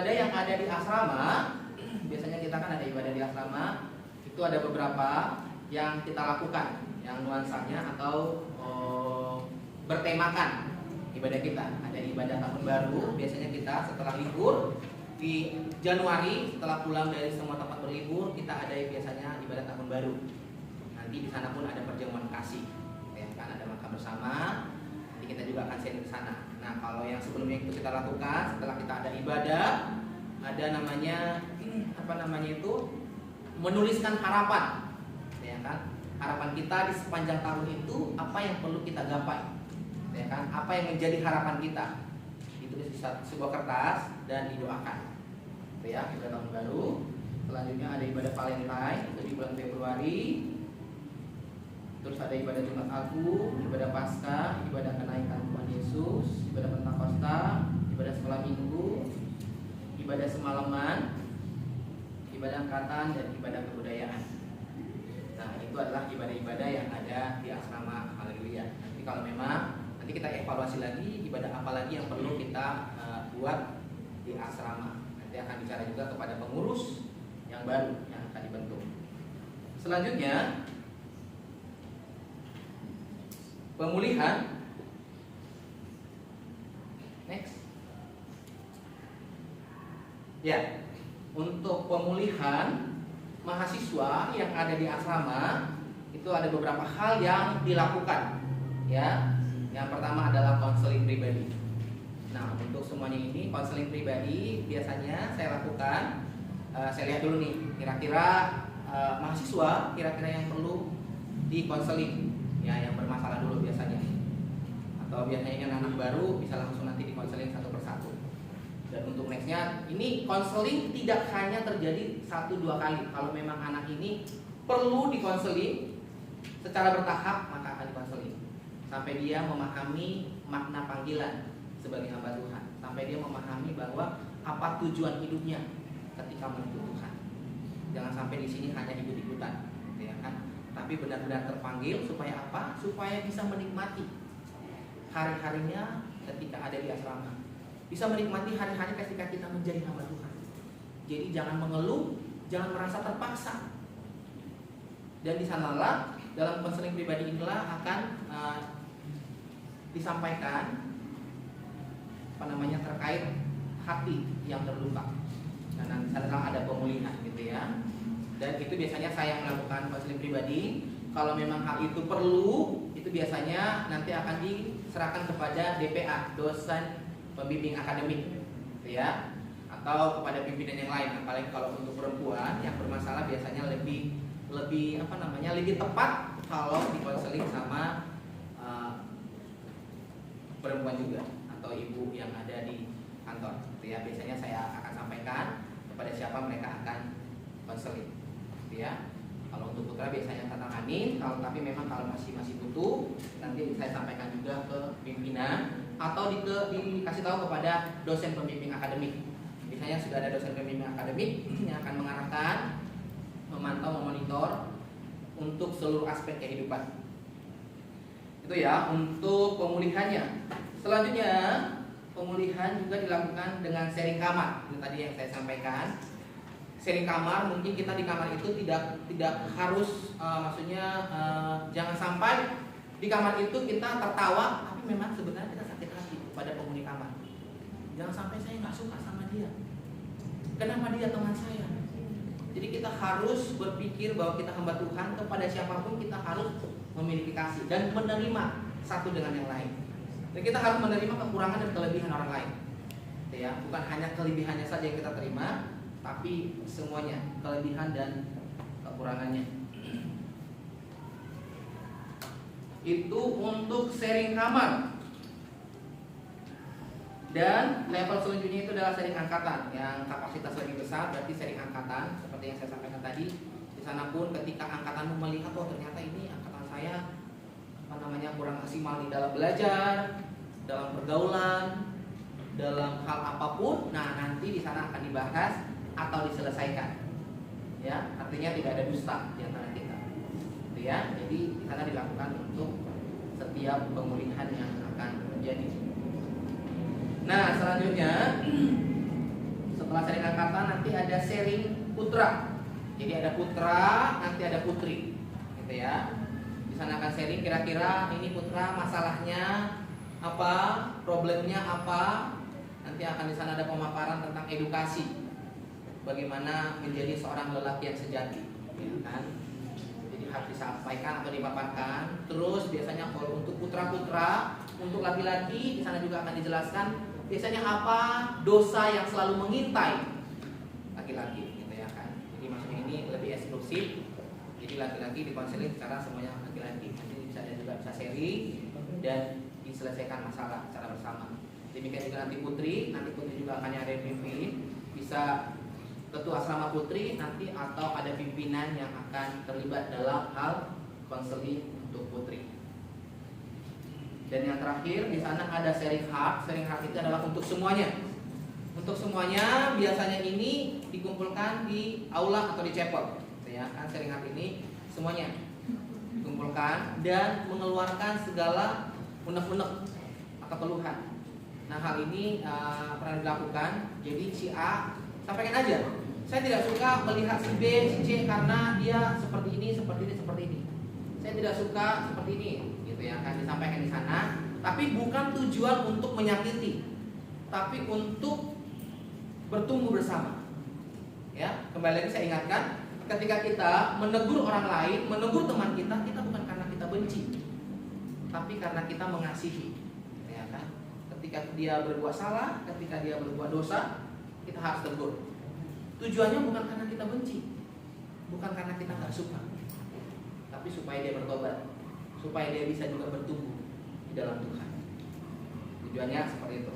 yang ada di asrama, biasanya kita kan ada ibadah di asrama, itu ada beberapa yang kita lakukan, yang nuansanya atau bertemakan ibadah kita. Ada ibadah tahun baru, biasanya kita setelah libur di Januari, setelah pulang dari semua tempat berlibur, kita ada biasanya ibadah tahun baru. Nanti di sana pun ada perjamuan kasih, ya kan, ada makan bersama. Nanti kita juga akan sharing ke sana. Nah, kalau yang sebelumnya itu kita lakukan setelah kita ada ibadah, ada namanya menuliskan harapan, ya kan? Harapan kita di sepanjang tahun itu apa yang perlu kita gapai, ya kan? Apa yang menjadi harapan kita? Ditulis di sebuah kertas dan didoakan. Itu ya, ibadah tahun baru. Selanjutnya ada ibadah Valentine itu di bulan Februari. Terus ada ibadah Jumat Agung, ibadah Paskah, ibadah kenaikan Tuhan Yesus, ibadah Pentakosta, ibadah sekolah minggu, ibadah semalaman, ibadah angkatan, dan ibadah kebudayaan. Nah, itu adalah ibadah-ibadah yang ada di asrama. Haleluya. Nanti kalau memang nanti kita evaluasi lagi ibadah apa lagi yang perlu kita buat di asrama. Nanti akan bicara juga kepada pengurus yang baru yang akan dibentuk. Selanjutnya, pemulihan. Next. Ya, untuk pemulihan mahasiswa yang ada di asrama itu ada beberapa hal yang dilakukan. Ya, yang pertama adalah konseling pribadi. Nah, untuk semuanya ini konseling pribadi biasanya saya lakukan. Saya lihat dulu nih, kira-kira mahasiswa kira-kira yang perlu dikonseling, ya, yang bermasalah dulu biasanya. Atau biasanya yang anak baru bisa langsung nanti dikonseling satu persatu. Dan untuk nextnya, ini konseling tidak hanya terjadi 1-2 kali. Kalau memang anak ini perlu dikonseling secara bertahap, maka akan dikonseling sampai dia memahami makna panggilan sebagai hamba Tuhan, sampai dia memahami bahwa apa tujuan hidupnya ketika menuntut Tuhan. Jangan sampai di sini hanya ikut-ikutan, ya kan? Tapi benar-benar terpanggil supaya apa? Supaya bisa menikmati hari-harinya ketika ada di asrama. Bisa menikmati hari-hari ketika kita menjadi hamba Tuhan. Jadi jangan mengeluh, jangan merasa terpaksa. Dan di sanalah dalam konseling pribadi inilah akan disampaikan terkait hati yang terluka. Nah, nanti setelah ada pemulihan gitu ya. Dan itu biasanya saya melakukan konseling pribadi. Kalau memang hal itu perlu, itu biasanya nanti akan diserahkan kepada DPA, dosen pembimbing akademik, gitu ya, atau kepada pimpinan yang lain. Apalagi kalau untuk perempuan yang bermasalah biasanya lebih tepat kalau dikonseling sama perempuan juga atau ibu yang ada di kantor, gitu ya. Biasanya saya akan sampaikan kepada siapa mereka akan konseling, gitu ya. Kalau untuk putra biasanya saya tanganin, tapi memang kalau masih butuh, nanti saya sampaikan juga ke pimpinan atau dikasih tahu kepada dosen pembimbing akademik. Biasanya sudah ada dosen pembimbing akademik yang akan mengarahkan, memantau, memonitor untuk seluruh aspek kehidupan. Itu ya untuk pemulihannya. Selanjutnya, pemulihan juga dilakukan dengan sharing kamar. Itu tadi yang saya sampaikan. Sharing kamar, mungkin kita di kamar itu tidak harus jangan sampai di kamar itu kita tertawa, tapi memang sebenarnya kita sakit hati pada penghuni kamar. Jangan sampai saya nggak suka sama dia. Kenapa dia teman saya? Jadi kita harus berpikir bahwa kita hamba Tuhan, kepada siapapun kita harus memiliki kasih dan menerima satu dengan yang lain. Dan kita harus menerima kekurangan dan kelebihan orang lain. Ya, bukan hanya kelebihannya saja yang kita terima, tapi semuanya, kelebihan dan kekurangannya. Itu untuk sharing kamar. Dan level selanjutnya itu adalah sharing angkatan yang kapasitas lebih besar, berarti sharing angkatan seperti yang saya sampaikan tadi. Di sana pun ketika angkatanmu melihat, oh ternyata ini angkatan saya kurang maksimal di dalam belajar, dalam pergaulan, dalam hal apapun, nah nanti di sana akan dibahas atau diselesaikan. Ya, artinya tidak ada dusta di antara kita. Gitu ya. Jadi di sana dilakukan untuk setiap pemulihan yang akan terjadi. Nah, selanjutnya setelah sharing angkatan nanti ada sharing putra. Jadi ada putra, nanti ada putri, gitu ya. Di sana akan sharing kira-kira ini putra masalahnya apa, problemnya apa. Nanti akan di sana ada pemaparan tentang edukasi, bagaimana menjadi seorang lelaki yang sejati, ya kan? Jadi harus disampaikan atau dipaparkan. Terus biasanya kalau untuk putra-putra, untuk laki-laki di sana juga akan dijelaskan biasanya apa dosa yang selalu mengintai laki-laki, gitu ya kan? Jadi maksudnya ini lebih eksklusif. Jadi laki-laki dikonseling secara semuanya laki-laki. Nanti bisa juga bisa sharing dan diselesaikan masalah secara bersama. Demikian juga nanti putri juga akan ada pimpin, bisa ketua asrama putri nanti atau ada pimpinan yang akan terlibat dalam hal konseling untuk putri. Dan yang terakhir di sana ada sharing heart. Sharing heart itu adalah untuk semuanya. Untuk semuanya biasanya ini dikumpulkan di aula atau di chapel. Ya kan, sharing heart ini semuanya dikumpulkan dan mengeluarkan segala unek-unek atau keluhan. Nah, hal ini pernah dilakukan. Jadi si A sampaikan aja, saya tidak suka melihat si B, si C karena dia seperti ini. Saya tidak suka seperti ini, gitu ya kan, disampaikan di sana. Tapi bukan tujuan untuk menyakiti, tapi untuk bertumbuh bersama. Ya, kembali lagi saya ingatkan, ketika kita menegur orang lain, menegur teman kita bukan karena kita benci, tapi karena kita mengasihi. Ya kan? Ketika dia berbuat salah, ketika dia berbuat dosa, kita harus tegur. Tujuannya bukan karena kita benci, bukan karena kita nggak suka, tapi supaya dia bertobat, supaya dia bisa juga bertumbuh di dalam Tuhan. Tujuannya seperti itu.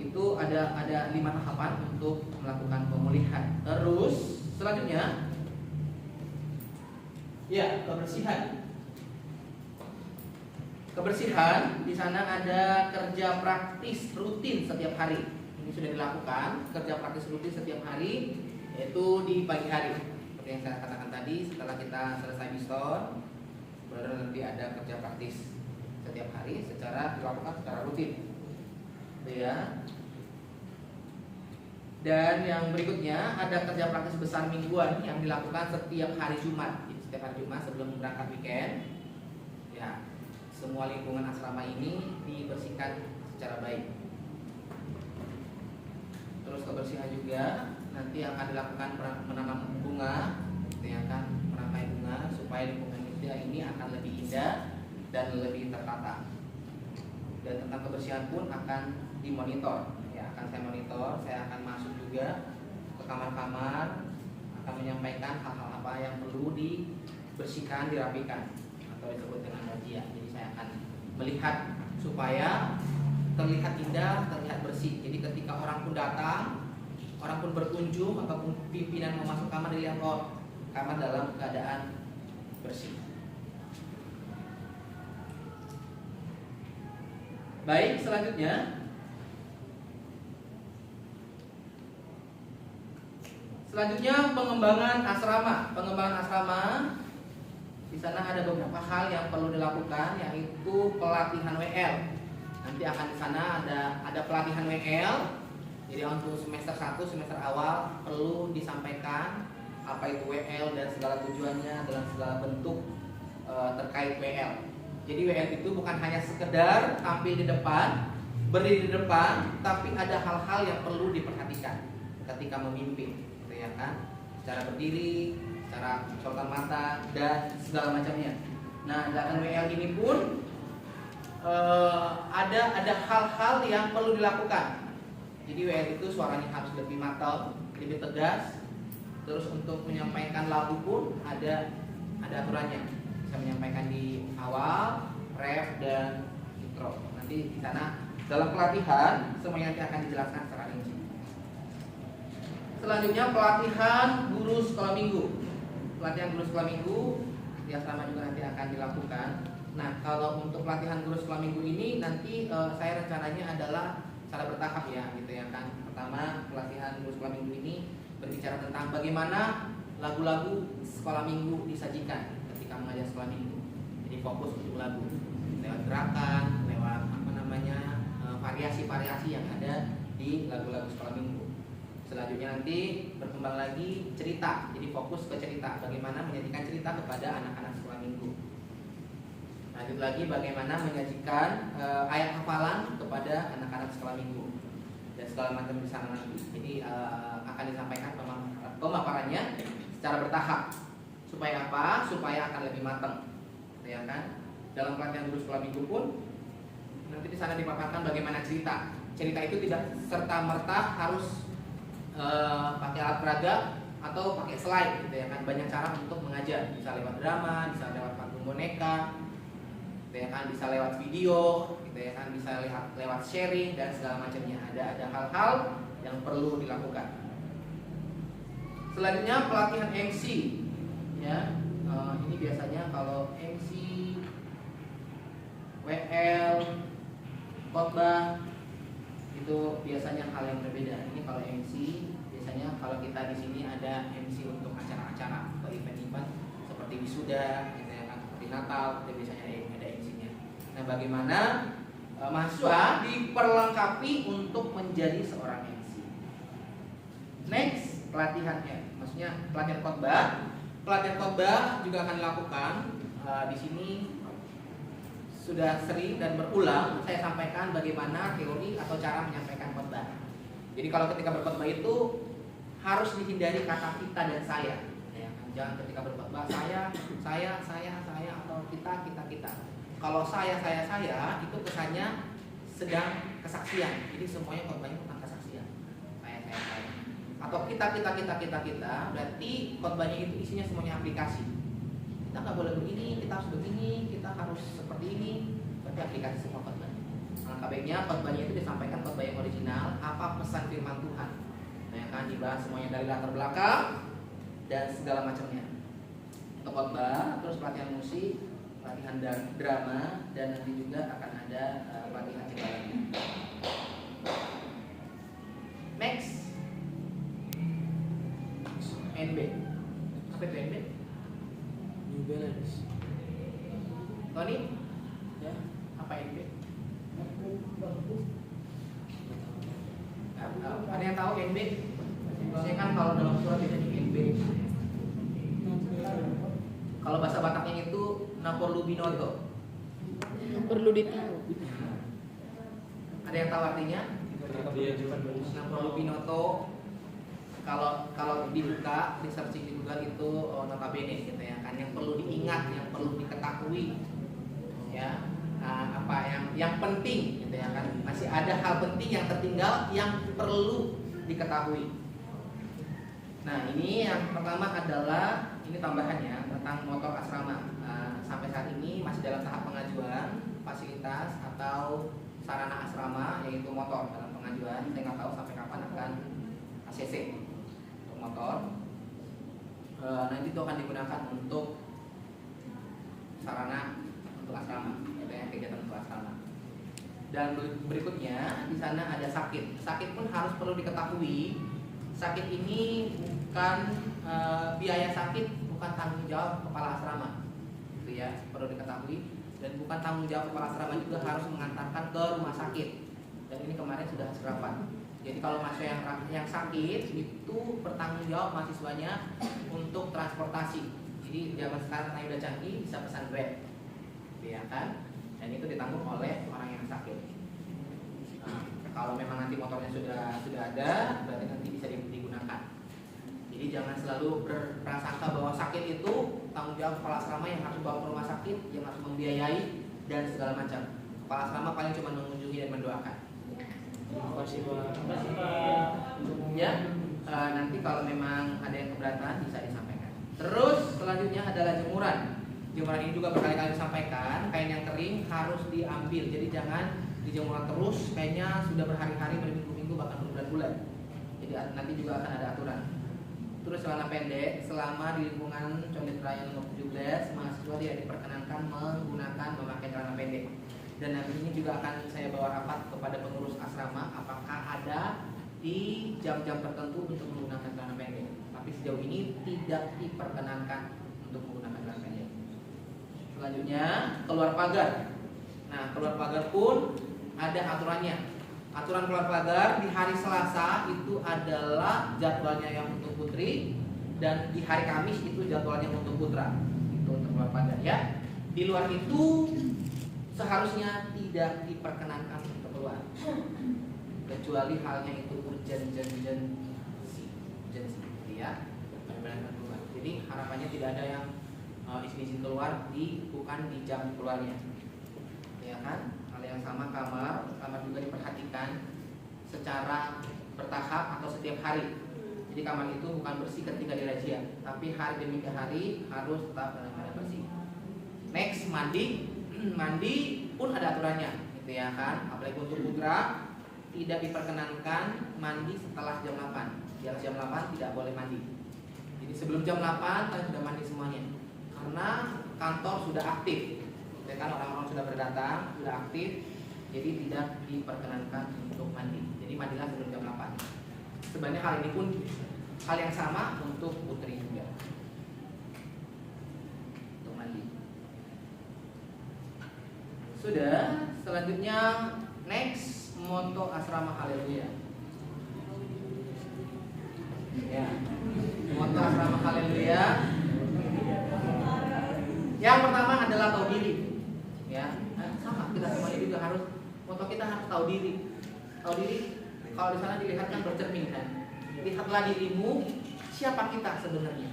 Itu ada 5 tahapan untuk melakukan pemulihan. Terus selanjutnya, ya, kebersihan. Kebersihan di sana ada kerja praktis rutin setiap hari. Ini sudah dilakukan kerja praktis rutin setiap hari, yaitu di pagi hari. Seperti yang saya katakan tadi, setelah kita selesai miston, baru nanti ada kerja praktis setiap hari secara dilakukan secara rutin. Ya. Dan yang berikutnya ada kerja praktis besar mingguan yang dilakukan setiap hari Jumat. Jadi setiap hari Jumat sebelum berangkat weekend, ya, semua lingkungan asrama ini dibersihkan secara baik. Terus kebersihan juga nanti akan dilakukan menanam bunga, ya kan, merangkai bunga supaya lingkungan kita ini akan lebih indah dan lebih tertata. Dan tentang kebersihan pun akan dimonitor. Ya, akan saya monitor, saya akan masuk juga ke kamar-kamar, akan menyampaikan hal-hal apa yang perlu dibersihkan, dirapikan atau disebut dengan razia. Jadi saya akan melihat supaya terlihat indah, terlihat bersih. Jadi ketika orang pun datang, orang pun berkunjung ataupun pimpinan mau masuk kamar, dilihat oh, kamar dalam keadaan bersih. Baik, selanjutnya pengembangan asrama. Pengembangan asrama di sana ada beberapa hal yang perlu dilakukan, yaitu pelatihan WL. Nanti akan di sana ada pelatihan WL. Jadi untuk semester 1, semester awal perlu disampaikan apa itu WL dan segala tujuannya dalam segala bentuk terkait WL. Jadi WL itu bukan hanya sekedar tampil di depan, berdiri di depan, tapi ada hal-hal yang perlu diperhatikan ketika memimpin, gitu ya kan? Cara berdiri, cara sorotan mata dan segala macamnya. Nah, dalam WL ini pun ada hal-hal yang perlu dilakukan. Jadi WL itu suaranya harus lebih matang, lebih tegas. Terus untuk menyampaikan lagu pun ada aturannya. Bisa menyampaikan di awal, ref dan intro. Nanti di sana dalam pelatihan semuanya nanti akan dijelaskan secara rinci. Selanjutnya pelatihan guru sekolah minggu. Pelatihan guru sekolah minggu di asrama juga nanti akan dilakukan. Nah, kalau untuk pelatihan guru sekolah minggu ini nanti saya rencananya adalah secara bertahap ya, gitu ya kan. Pertama, pelatihan guru sekolah minggu ini berbicara tentang bagaimana lagu-lagu sekolah minggu disajikan ketika mengajar sekolah minggu. Jadi fokus untuk lagu lewat gerakan, lewat variasi-variasi yang ada di lagu-lagu sekolah minggu. Selanjutnya nanti berkembang lagi cerita, jadi fokus ke cerita, bagaimana menyajikan cerita kepada anak-anak sekolah minggu. Lanjut lagi bagaimana menyajikan ayat hafalan kepada anak-anak sekolah minggu dan segala macam di sana nanti. Jadi akan disampaikan pemaparannya secara bertahap. Supaya apa? Supaya akan lebih matang, ya kan? Dalam pelatihan guru sekolah minggu pun nanti di sana dipaparkan bagaimana cerita. Cerita itu tidak serta merta harus pakai alat peraga atau pakai slide, gitu ya kan? Banyak cara untuk mengajar. Bisa lewat drama, bisa lewat panggung boneka, gitu ya kan? Bisa lewat video, gitu ya kan? Bisa lewat sharing dan segala macamnya. Ada hal-hal yang perlu dilakukan. Selanjutnya pelatihan MC, ya. Ini biasanya kalau MC, WL, khotbah itu biasanya hal yang berbeda. Ini kalau MC biasanya kalau kita di sini ada MC untuk acara-acara atau event-event seperti wisuda, gitu ya kan, seperti Natal, itu biasanya ada MC-nya. Nah, bagaimana mahasiswa diperlengkapi untuk menjadi seorang MC. Next, pelatihannya, maksudnya pelatihan khotbah. Pelatihan khotbah juga akan dilakukan di sini. Sudah sering dan berulang saya sampaikan bagaimana teori atau cara menyampaikan khotbah. Jadi kalau ketika berkhotbah itu harus dihindari kata kita dan saya. Ya, jangan ketika berkhotbah saya atau kita. Kalau saya itu kesannya sedang kesaksian. Jadi semuanya khotbahnya tentang kesaksian. Saya. Atau kita berarti khotbahnya itu isinya semuanya aplikasi. Kita nggak boleh begini, kita harus begini, kita harus seperti ini. Berarti aplikasi semua khotbah. Alangkah baiknya khotbahnya itu disampaikan khotbah yang original, apa pesan firman Tuhan. Nah, yang akan dibahas semuanya dari latar belakang dan segala macamnya. Untuk khotbah, terus pelatihan musik, pelatihan drama, dan nanti juga akan ada pelatihan cerita lagi. Next, NB. Apa itu NB? New Balance. Tony, Ya, apa NB? Ada yang tahu NB? Biasanya kan kalau dalam surat itu NB. Kalau bahasa Bataknya itu Napolu Binoto. Perlu ditahu. Ada yang tahu artinya? Dia juga Napolu Binoto. Kalau dibuka, di searching di Google itu notabene gitu ya kan, yang perlu diingat, yang perlu diketahui, ya apa yang penting gitu ya kan, masih ada hal penting yang tertinggal yang perlu diketahui. Nah, ini yang pertama adalah ini tambahannya tentang motor asrama. Sampai saat ini masih dalam tahap pengajuan fasilitas atau sarana asrama, yaitu motor dalam pengajuan. Saya nggak tahu sampai kapan akan ACC motor. Nanti itu akan digunakan untuk sarana untuk asrama, kegiatan untuk asrama. Dan berikutnya di sana ada sakit. Sakit pun harus perlu diketahui. Sakit ini bukan biaya sakit, bukan tanggung jawab kepala asrama, gitu ya, perlu diketahui. Dan bukan tanggung jawab kepala asrama juga harus mengantarkan ke rumah sakit. Dan ini kemarin sudah serapan. Jadi kalau mahasiswa yang sakit itu bertanggung jawab mahasiswanya untuk transportasi. Jadi zaman sekarang karena udah canggih bisa pesan Grab, ya kan? Dan itu ditanggung oleh orang yang sakit. Nah, kalau memang nanti motornya sudah ada, berarti nanti bisa digunakan. Jadi jangan selalu berprasangka bahwa sakit itu tanggung jawab kepala asrama yang harus bawa ke rumah sakit, yang harus membiayai dan segala macam. Kepala asrama paling cuma mengunjungi dan mendoakan. Terima kasih Pak. Ya, nanti kalau memang ada yang keberatan bisa disampaikan. Terus selanjutnya adalah jemuran. Jemuran ini juga berkali-kali disampaikan, kain yang kering harus diambil. Jadi jangan dijemur terus, kainnya sudah berhari-hari, berminggu-minggu, bahkan berbulan-bulan. Jadi nanti juga akan ada aturan. Terus celana pendek selama di lingkungan Condet Raya nomor 17, mahasiswa tidak diperkenankan memakai celana pendek. Dan nanti ini juga akan saya bawa rapat kepada pengurus asrama apakah ada di jam-jam tertentu untuk menggunakan celana pendek. tapi sejauh ini tidak diperkenankan untuk menggunakan rangkaian. Selanjutnya keluar pagar. Nah, keluar pagar pun ada aturannya. Aturan keluar pagar di hari Selasa itu adalah jadwalnya yang untuk putri, dan di hari Kamis itu jadwalnya untuk putra. Itu untuk keluar pagar ya. Di luar itu seharusnya tidak diperkenankan untuk keluar, kecuali halnya itu urgensi, ya. Benar-benar keluar. Jadi harapannya tidak ada yang izin keluar bukan di jam keluarnya, ya kan? Hal yang sama kamar juga diperhatikan secara bertahap atau setiap hari. Jadi kamar itu bukan bersih ketika dirazia, tapi hari demi hari harus tetap dalam keadaan bersih. Next, mandi pun ada aturannya, gitu ya kan? Apalagi untuk putra tidak diperkenankan mandi setelah jam 8. Di atas jam 8 tidak boleh mandi. Jadi sebelum jam 8 kalian sudah mandi semuanya, karena kantor sudah aktif, ya kan? Orang-orang sudah berdatang, sudah aktif, jadi tidak diperkenankan untuk mandi. Jadi mandilah sebelum jam 8. Sebenarnya hal ini pun hal yang sama untuk putri juga, untuk mandi. Sudah, selanjutnya next, moto asrama haleluya. Ya, moto asrama haleluya. Yang pertama adalah tahu diri. Ya, sama kita semuanya juga harus, moto kita harus tahu diri. Tahu diri. Kalau di sana dilihat kan bercermin kan. Lihatlah dirimu, siapa kita sebenarnya.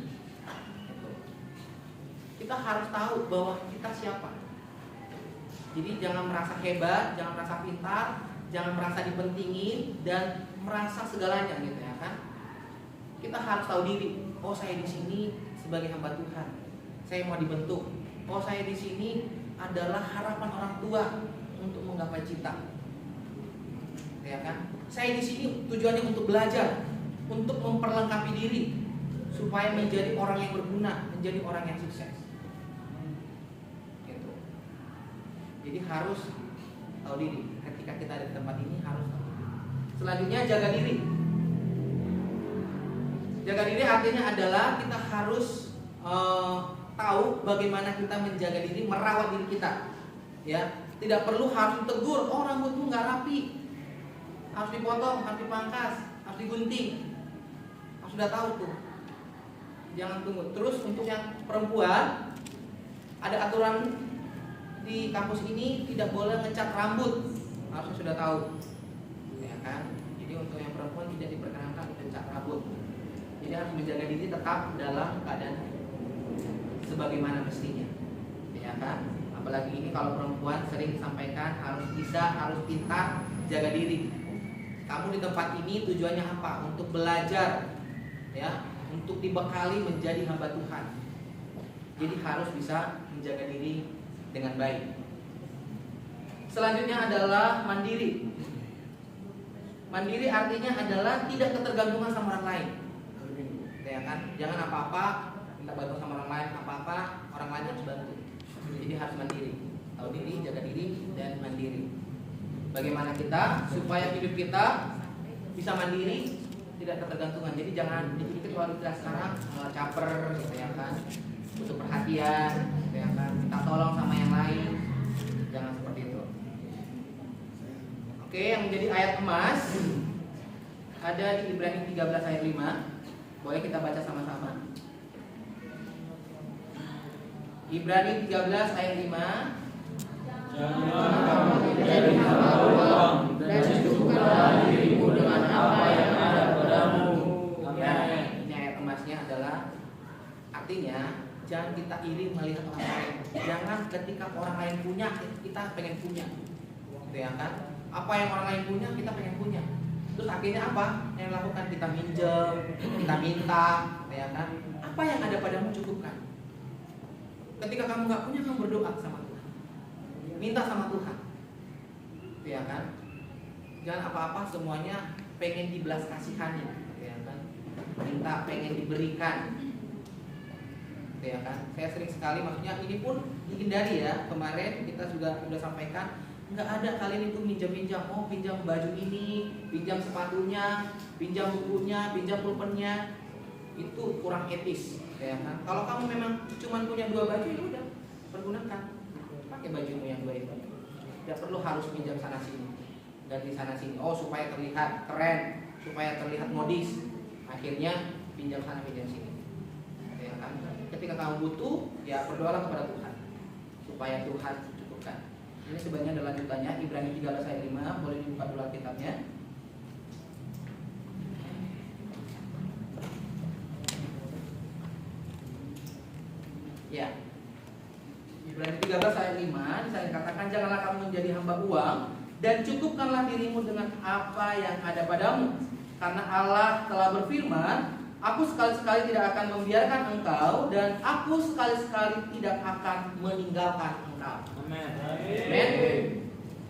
Kita harus tahu bahwa kita siapa. Jadi jangan merasa hebat, jangan merasa pintar, jangan merasa dipentingin dan merasa segalanya gitu ya kan. Kita harus tahu diri. Oh, saya di sini sebagai hamba Tuhan. Saya mau dibentuk. Oh, saya di sini adalah harapan orang tua untuk menggapai cita. Ya kan? Saya di sini tujuannya untuk belajar, untuk memperlengkapi diri supaya menjadi orang yang berguna, menjadi orang yang sukses. Gitu. Jadi harus tahu diri. Ketika kita ada di tempat ini harus tahu diri. Selanjutnya jaga diri. Jaga diri artinya adalah kita harus tahu bagaimana kita menjaga diri, merawat diri kita. Ya, tidak perlu harus tegur, oh rambutmu nggak rapi, harus dipotong, harus dipangkas, harus digunting. Harus sudah tahu tuh. Jangan tunggu. Terus untuk yang perempuan, ada aturan di kampus ini tidak boleh ngecat rambut. Harus sudah tahu. Ya kan? Jadi untuk yang perempuan tidak diperkenankan ngecat rambut. Jadi harus menjaga diri tetap dalam keadaan sebagaimana mestinya. Ya kan? Apalagi ini kalau perempuan sering disampaikan harus bisa, harus pintar jaga diri. Kamu di tempat ini tujuannya apa? Untuk belajar, ya, untuk dibekali menjadi hamba Tuhan. Jadi harus bisa menjaga diri dengan baik. Selanjutnya adalah mandiri. Mandiri artinya adalah tidak ketergantungan sama orang lain. Ya kan? Jangan apa-apa minta bantuan sama orang lain, apa-apa orang lain harus bantu. Jadi harus mandiri. Tahu diri, jaga diri, dan mandiri. Bagaimana kita supaya hidup kita bisa mandiri, tidak ketergantungan. Jadi jangan dikit-dikit kalau kita sekarang malah caper, gitu ya kan, butuh perhatian, gitu ya kan, minta tolong sama yang lain. Jangan seperti itu. Oke, yang menjadi ayat emas ada di Ibrani 13 ayat 5. Boleh kita baca sama-sama. Ibrani 13 ayat 5. Jangan kamu menjadi hamba uang dan cukupkanlah dirimu dengan apa yang ada padamu. Ya, ini ayat emasnya adalah artinya jangan kita iri melihat orang lain. Jangan ketika orang lain punya kita pengen punya. Gitu ya kan? Apa yang orang lain punya kita pengen punya. Terus akhirnya apa? Yang lakukan kita minjem, kita minta, ya kan? Apa yang ada padamu cukupkan. Ketika kamu nggak punya, kamu berdoa sama Tuhan, minta sama Tuhan, ya kan? Jangan apa-apa semuanya pengen dibelas kasihannya, ya kan? Minta pengen diberikan, ya kan? Saya sering sekali, maksudnya ini pun dihindari ya. Kemarin kita sudah sampaikan, nggak ada kalian itu minjam-minjam. Oh, pinjam baju ini, pinjam sepatunya, pinjam bukunya, pinjam pulpennya. itu kurang etis, ya kan? Kalau kamu memang cuma punya 2 baju, ya udah pergunakan, pakai bajumu yang 2 itu. Tidak perlu harus pinjam sana sini dan di sana sini. Oh, supaya terlihat keren, supaya terlihat modis, akhirnya pinjam sana pinjam sini. Ya kan? Ketika kamu butuh, ya berdoalah kepada Tuhan supaya Tuhan cukupkan. Ini sebenarnya adalah lanjutannya Ibrani 13 ayat 5. Boleh dibuka dulu Alkitabnya. Ya. Ibrani 13 ayat 5 saya katakan, janganlah kamu menjadi hamba uang dan cukupkanlah dirimu dengan apa yang ada padamu. Karena Allah telah berfirman, aku sekali-sekali tidak akan membiarkan engkau dan aku sekali-sekali tidak akan meninggalkan engkau. Amin. Amin.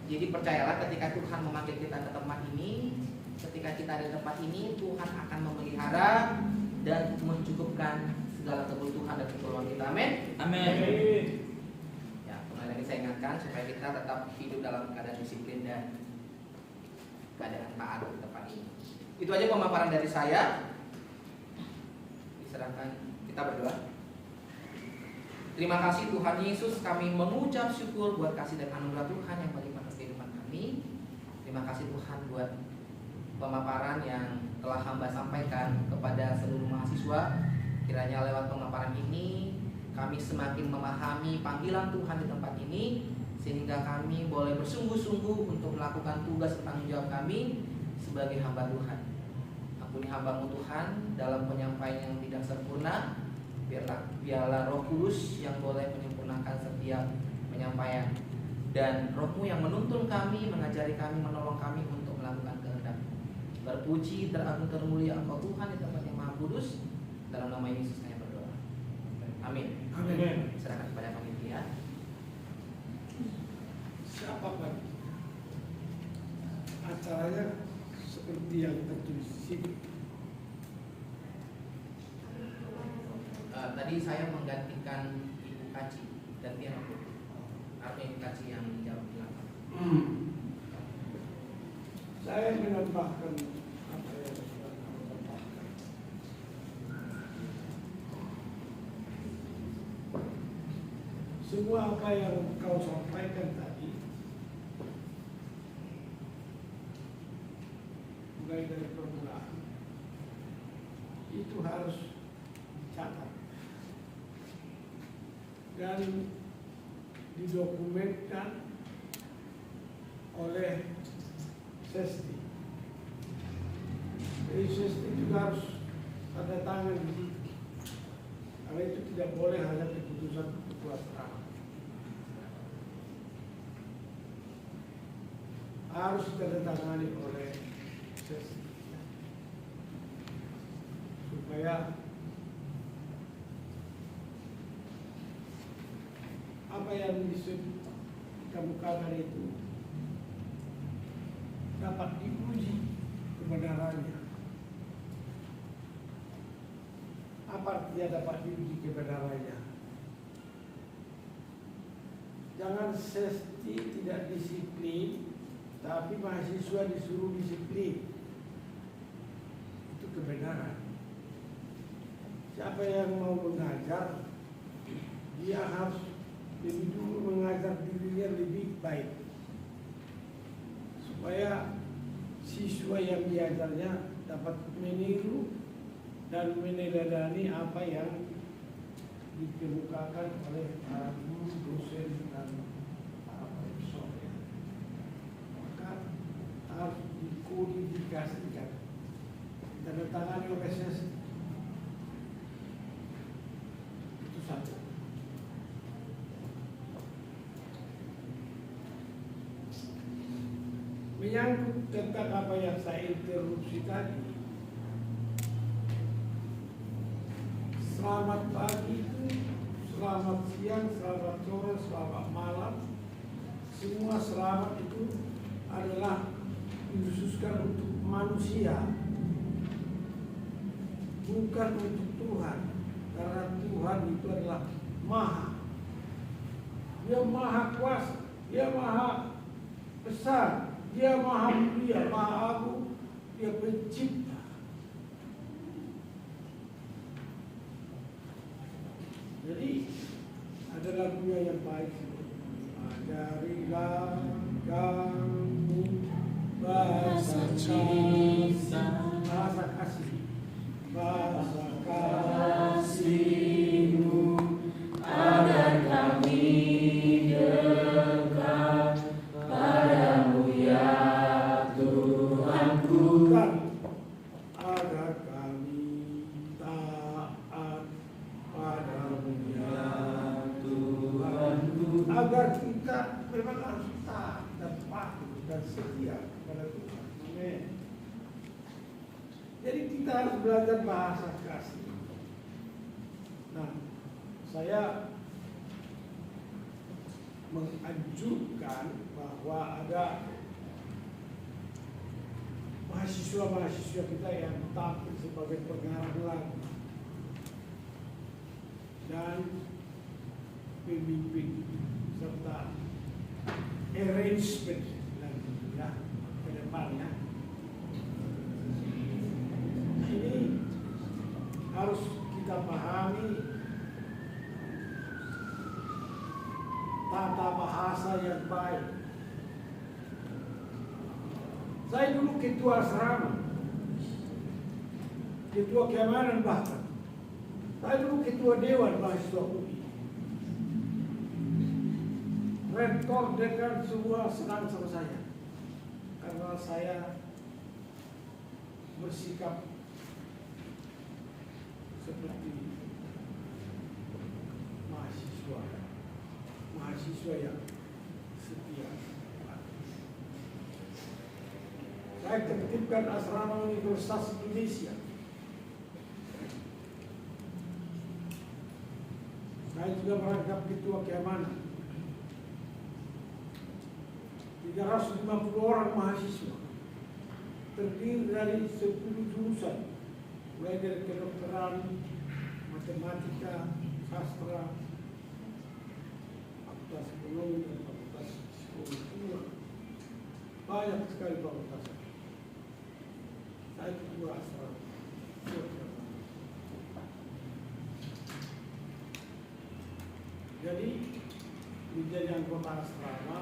Jadi percayalah ketika Tuhan memanggil kita ke tempat ini, ketika kita ada di tempat ini, Tuhan akan memelihara dan mencukupkan segala kebutuhan dan keperluan kita. Amin. Amin. Ya, kembali lagi saya ingatkan supaya kita tetap hidup dalam keadaan disiplin dan keadaan taat di tempat ini. Itu aja pemaparan dari saya. Diserahkan, kita berdoa. Terima kasih Tuhan Yesus, kami mengucap syukur buat kasih dan anugerah Tuhan yang berlimpah atas kehidupan kami. Terima kasih Tuhan buat pemaparan yang telah hamba sampaikan kepada seluruh mahasiswa. Kiranya lewat pemaparan ini kami semakin memahami panggilan Tuhan di tempat ini, sehingga kami boleh bersungguh-sungguh untuk melakukan tugas dan tanggung jawab kami sebagai hamba Tuhan. Ampuni hamba-Mu Tuhan dalam penyampaian yang tidak sempurna. Biarlah Roh Kudus yang boleh menyempurnakan setiap penyampaian, dan Roh-Mu yang menuntun kami, mengajari kami, menolong kami untuk melakukan kehendak. Berpuji, teragung, termulia Engkau Tuhan di tempat yang Maha Kudus. Dalam nama Yesus saya berdoa. Amin. Amin. Serahkan kepada panitia. Siapa Pak? Acaranya seperti yang tertulis di sini. Tadi saya menggantikan Ibu Kaci dan dia artinya Ibu Kaci yang jawab di belakang. Saya menambahkan apa yang sudah kamu tambahkan. Semua apa yang kau sampaikan tadi, mulai dari permulaan, itu harus dicatat dan didokumenkan oleh Sesti. Jadi Sesti juga harus tanda tangan di situ. Karena itu tidak boleh hanya keputusan ketua serama. Harus ditandatangani oleh Sesti. Supaya apa yang dikemukakan itu dapat diuji kebenarannya. Apa artinya dapat diuji kebenarannya? Jangan Sesti tidak disiplin, tapi mahasiswa disuruh disiplin. Itu kebenaran. Siapa yang mau mengajar, dia harus lebih dulu mengajar dirinya lebih baik, supaya siswa yang diajarnya dapat meniru dan meneladani apa yang dikemukakan oleh para guru, dosen, dan para profesor. Maka harus dikodifikasikan, ditandatangani oleh Sesti. Itu satu. Menyangkut tentang apa yang saya interupsi tadi, selamat pagi itu, selamat siang, selamat sore, selamat malam, semua selamat itu adalah dikhususkan untuk manusia, bukan untuk Tuhan. Karena Tuhan itu adalah Maha. Dia Maha Kuasa, Dia Maha Besar, Dia Maha Mulia, Maha Agung, Dia Pencipta. lagunya yang baik. Ajarilah kamu bahasa cinta, bahasa kasih, bahasa kasihmu, agar kami dekat padamu ya Tuhanku. dan agar kami taat padamu ya Tuhanku. Agar kita memang harus taat dan patuh dan setia kepada Tuhan. Amin. Jadi kita harus belajar bahasa kasih. Nah, saya menganjurkan bahwa ada mahasiswa-mahasiswa kita yang tampil sebagai pengarang lagu dan pemimpin serta arrangement lagu ya ke depannya. Ini harus kita pahami tata bahasa yang baik. Saya dulu ketua asrama, ketua keamanan bahkan. Saya dulu ketua dewan mahasiswa UI. Rektor dekan semua senang sama saya karena saya bersikap seperti mahasiswa yang setia. Saya tertibkan asrama Universitas Indonesia. Saya juga merangkap ketua keamanan. 350 orang mahasiswa terdiri dari 10 jurusan, mulai dari kedokteran, matematika, sastra, fakultas ekonomi dan fakultas psikologi. Banyak sekali fakultas. Saya ketua asrama. Jadi menjadi anggota asrama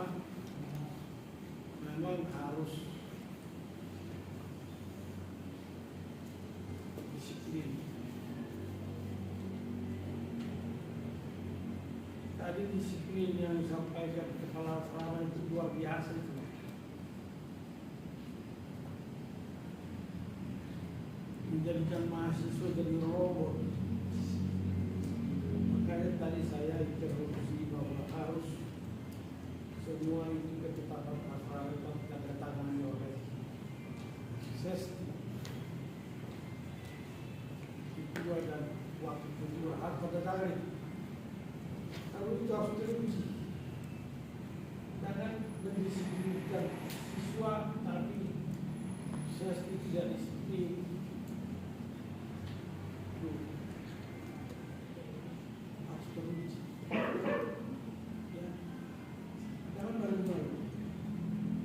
memang harus disiplin. Tadi disiplin yang disampaikan kepala asrama itu luar biasa itu. Menjadikan mahasiswa jadi robot. Makanya tadi saya interupsi bahwa harus semua itu ketetapan asrama itu tanda tangan oleh Sesti. Kedua dan waktu kedua harus pada tangan itu. Lalu itu harus teruji. Jangan mendisiplinkan siswa tapi Sesti tidak disiplin. Harus teruji. Ya. Jangan baru-baru.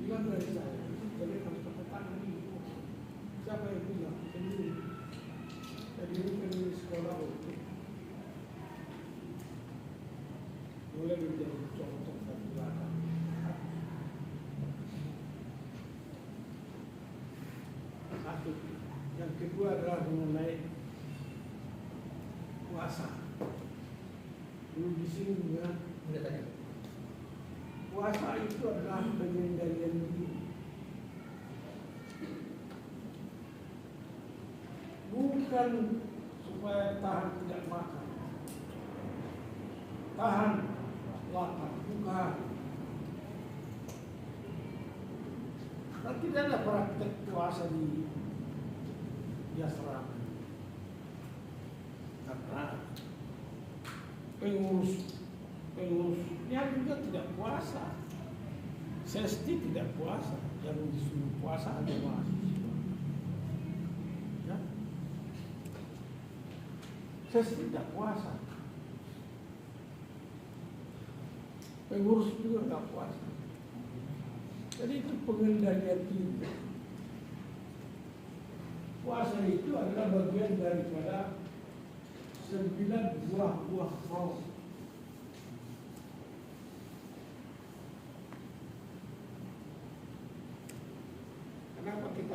Bilang dari saya, jadi harus pakai tangan ini. Siapa yang bilang? Sendiri. Jadi ini sekolah itu boleh menjadi contoh dan teladan. Satu. Yang kedua adalah mengenai puasa. Dulu di sini juga puasa itu adalah pengendalian diri. Bukan supaya tahan tidak makan, tahan lapar, bukan. Dan tidak ada praktek puasa di asrama. Karena pengurusnya juga tidak puasa. Sesti tidak puasa, yang disuruh puasa ada mahasiswa. Ya? Sesti tidak puasa. Pengurus juga tidak puasa. Jadi itu pengendalian diri. Puasa itu adalah bagian daripada 9 buah roh.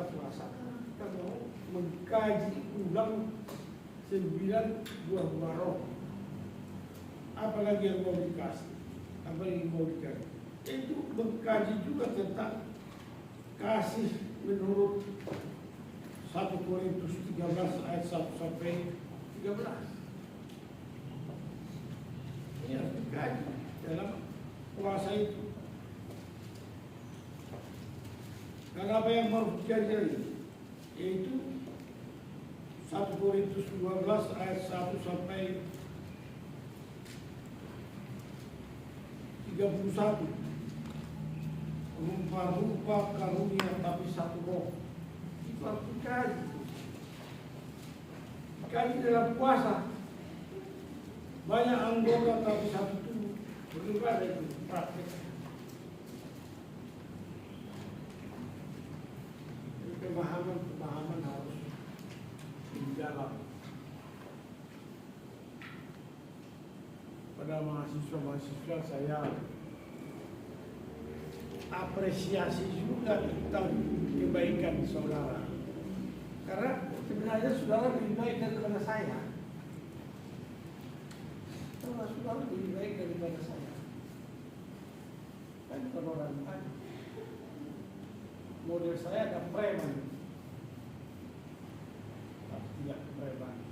buka puasa, kita mau mengkaji ulang 9 buah roh. Apalagi yang mau dikasih, apalagi yang mau dikasih. Itu mengkaji juga tentang kasih menurut 1 Korintus 13 ayat 1 sampai 13. Ini harus dikaji dalam puasa itu. Karena apa yang mau dikaji yaitu 1 Korintus 12 ayat 1 sampai 31. Rupa-rupa karunia tapi satu roh. Itu harus dikaji. Dikaji dalam puasa. Banyak anggota tapi satu tubuh. Beribadah itu praktek. Pemahaman harus didalam. Pada mahasiswa-mahasiswa saya apresiasi juga tentang kebaikan saudara. Karena sebenarnya saudara lebih baik daripada saya. Saudara lebih baik daripada saya. Kan bukan orang lain. Model saya ada preman, tapi tidak preman.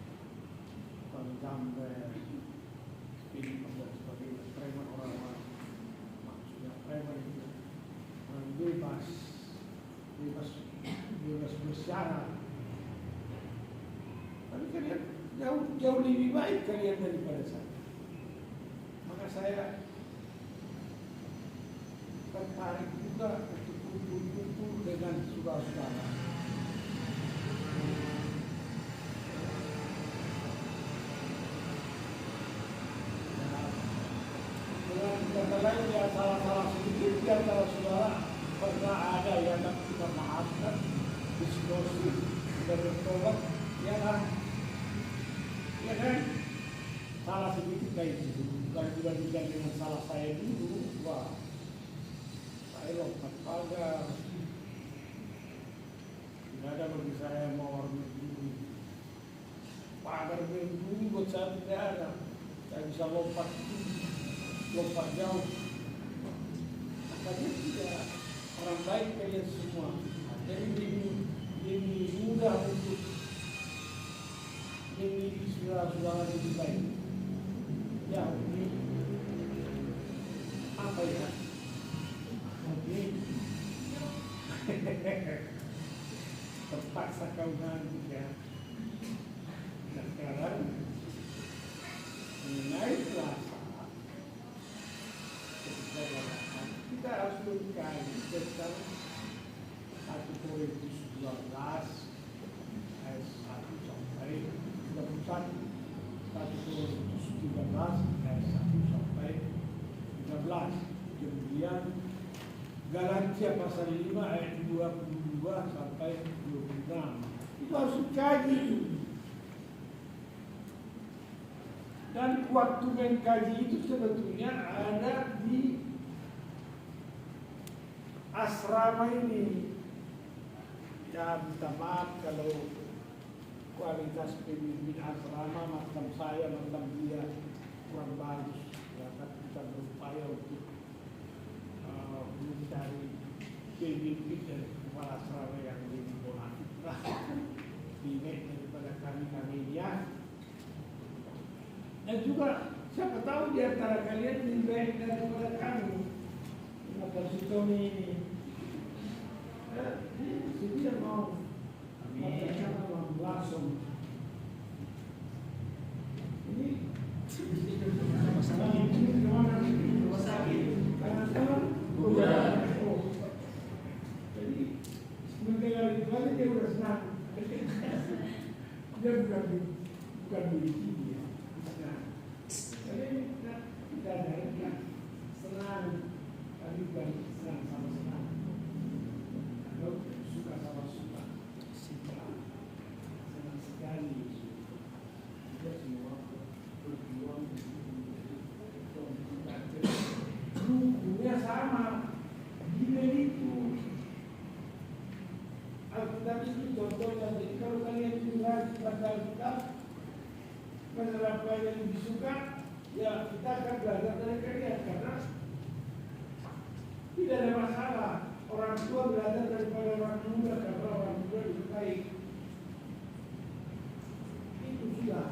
Penjamret, ini dan sebagainya. Preman orang-orang. Maksudnya preman itu bebas bersyarat. Tapi kalian jauh lebih baik kalian daripada saya. Maka saya tertarik juga untuk kumpul-kumpul dengan saudara-saudara. Dengan kata lain ya salah-salah sedikit di antara saudara pernah ada yang kita maafkan, diskusi dan bertobat, ya kan? Salah sedikit kayak itu, bukan dibandingkan dengan salah saya dulu. Wah, saya lompat pagar, tidak ada bagi saya mawar berdiri. Pagar berdiri buat saya tidak ada. Saya bisa lompat jauh. Makanya tidak orang baik kalian semua. Jadi lebih mudah untuk memilih saudara-saudara lebih baik. Ya, ini apa ya? Ini terpaksa kau ganti ya. Dan sekarang mengenai puasa, kita harus mengkaji tentang 1 Korintus 12 ayat 1 sampai 31, 1 Korintus 13 ayat 1 sampai 13. Kemudian Galatia pasal 5 ayat 22 sampai 26. Itu harus dikaji. Dan waktu mengkaji itu sebetulnya ada di asrama ini. Ya minta maaf kalau kualitas pemimpin asrama macam saya, macam dia kurang bagus. Ya, tapi kita berupaya untuk mencari pemimpin dari kepala asrama yang lebih bonafit lah, lebih daripada kami ya. Dan juga siapa tahu di antara kalian lebih baik daripada kami. Maka Sutoni ini, dia mau mengatakan langsung. Ini sama-sama ini gimana? Rumah sakit. Kanan-kanan. Jadi mendengar itu aja dia udah senang. Dia bukan begitu dia. Jadi kita ada senang, tapi bukan senang sama senang. Kalau suka sama suka, senang sekali. Kita semua berjuang apa yang lebih suka, ya kita akan belajar dari kalian karena tidak ada masalah. Orang tua belajar daripada orang muda karena orang muda lebih baik. Itu sudah.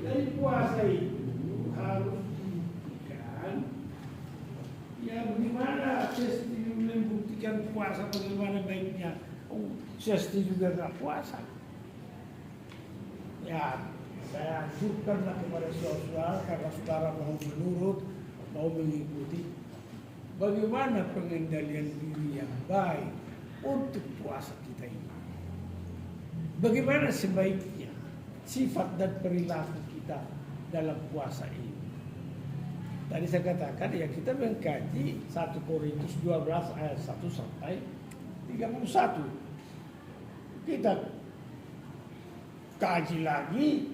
Dari puasa itu harus dibuktikan. Ya bagaimana saya membuktikan puasa bagaimana baiknya? Oh, saya setuju juga tak puasa. Ya, saya anjurkanlah kepada saudara karena saudara mau menurut, mau mengikuti bagaimana pengendalian diri yang baik untuk puasa kita ini. Bagaimana sebaiknya sifat dan perilaku kita dalam puasa ini. Tadi saya katakan ya kita mengkaji 1 Korintus 12 ayat 1 sampai 31. Kita kaji lagi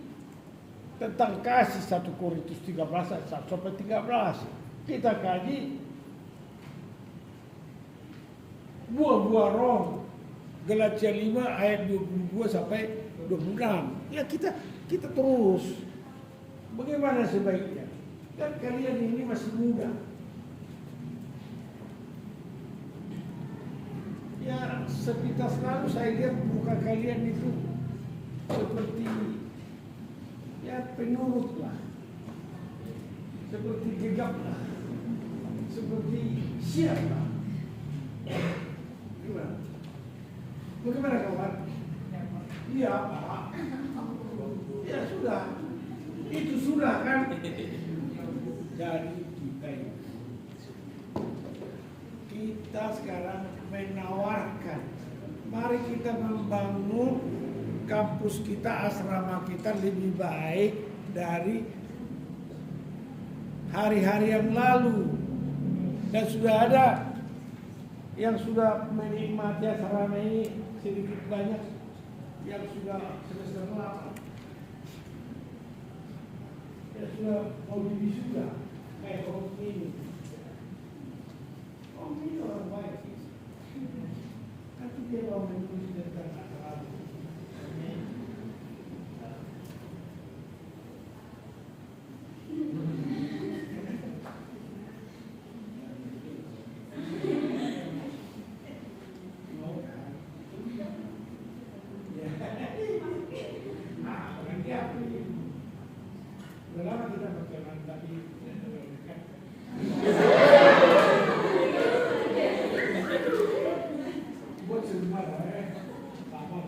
tentang kasih 1 Korintus 13 ayat 1 sampai 13. Kita kaji buah-buah roh Galatia 5 ayat 22 sampai 26. Ya kita terus bagaimana sebaiknya? Dan kalian ini masih muda. Ya sepintas lalu saya lihat muka kalian itu seperti ya penurut lah, seperti gegap lah, seperti siap lah. Bagaimana kawan? Iya Pak. Ya sudah, itu sudah kan. Jadi kita sekarang menawarkan, mari kita membangun kampus kita, asrama kita lebih baik dari hari-hari yang lalu. Dan sudah ada yang sudah menikmati asrama ini sedikit banyak yang sudah semester 8. Ya sudah mau wisuda. Kayak Om ini. Om ini orang baik. Tapi dia mau menulis tentang akal. Lama kita berkenan tadi. Buat semua sama.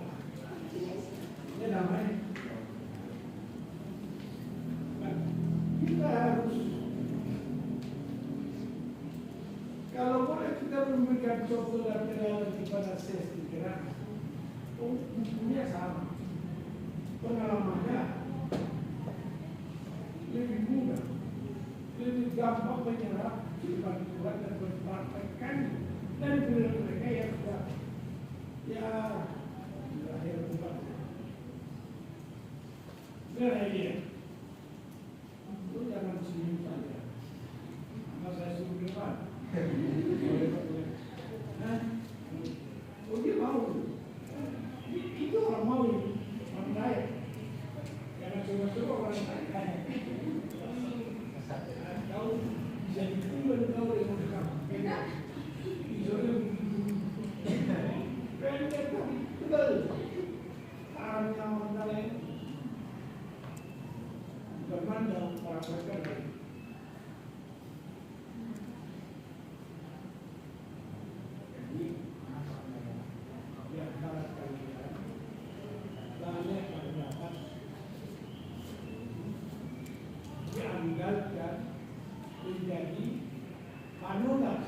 Ini namanya. Kita harus, kalau boleh kita memberikan contoh dan teladan kepada sesi gerak. Bukunya sama, pengalamannya lebih mudah, lebih gampang menyerap sifat Tuhan dan berpraktekkan dari mereka yang sudah ya lahir Tuhan. Benar ya? Itu jangan senyum saja. Maka saya suruh depan. Oh dia mau. Itu orang mau orang kaya. Jangan coba-coba orang kaya. Kau bisa dikumpul kau yang dekat. Pendek tapi tebal. Arahnya orang lain. Bermandang para mereka. Jadi yang harap kalian banyak pendapat diandalkan menjadi panutan.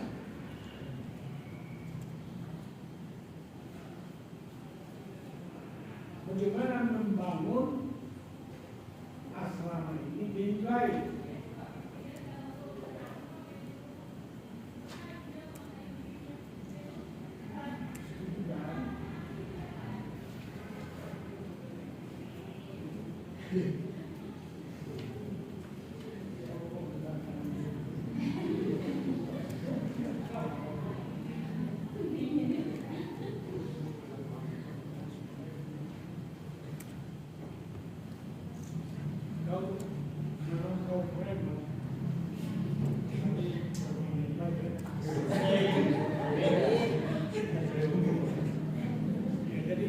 Bagaimana membangun asrama ini lebih baik. kau preman. Jadi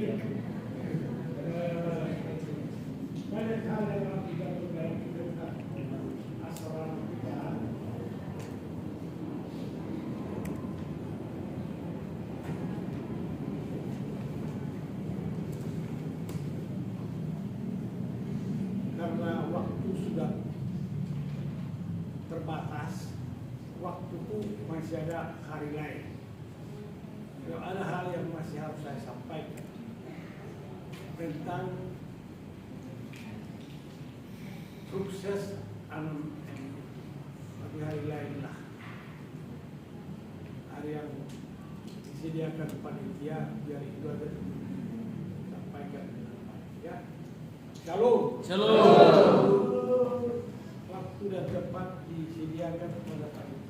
banyak hal yang kita dalam kita asal kita. Karena waktu sudah terbatas, waktu itu masih ada hari lain. Ada hal yang masih harus saya sampaikan tentang sukses Anum bagi hari lain lah. Hari yang disediakan panitia biar itu ada sampaikan ya. Shalom. Shalom. Waktu dan tempat disediakan pada panitia.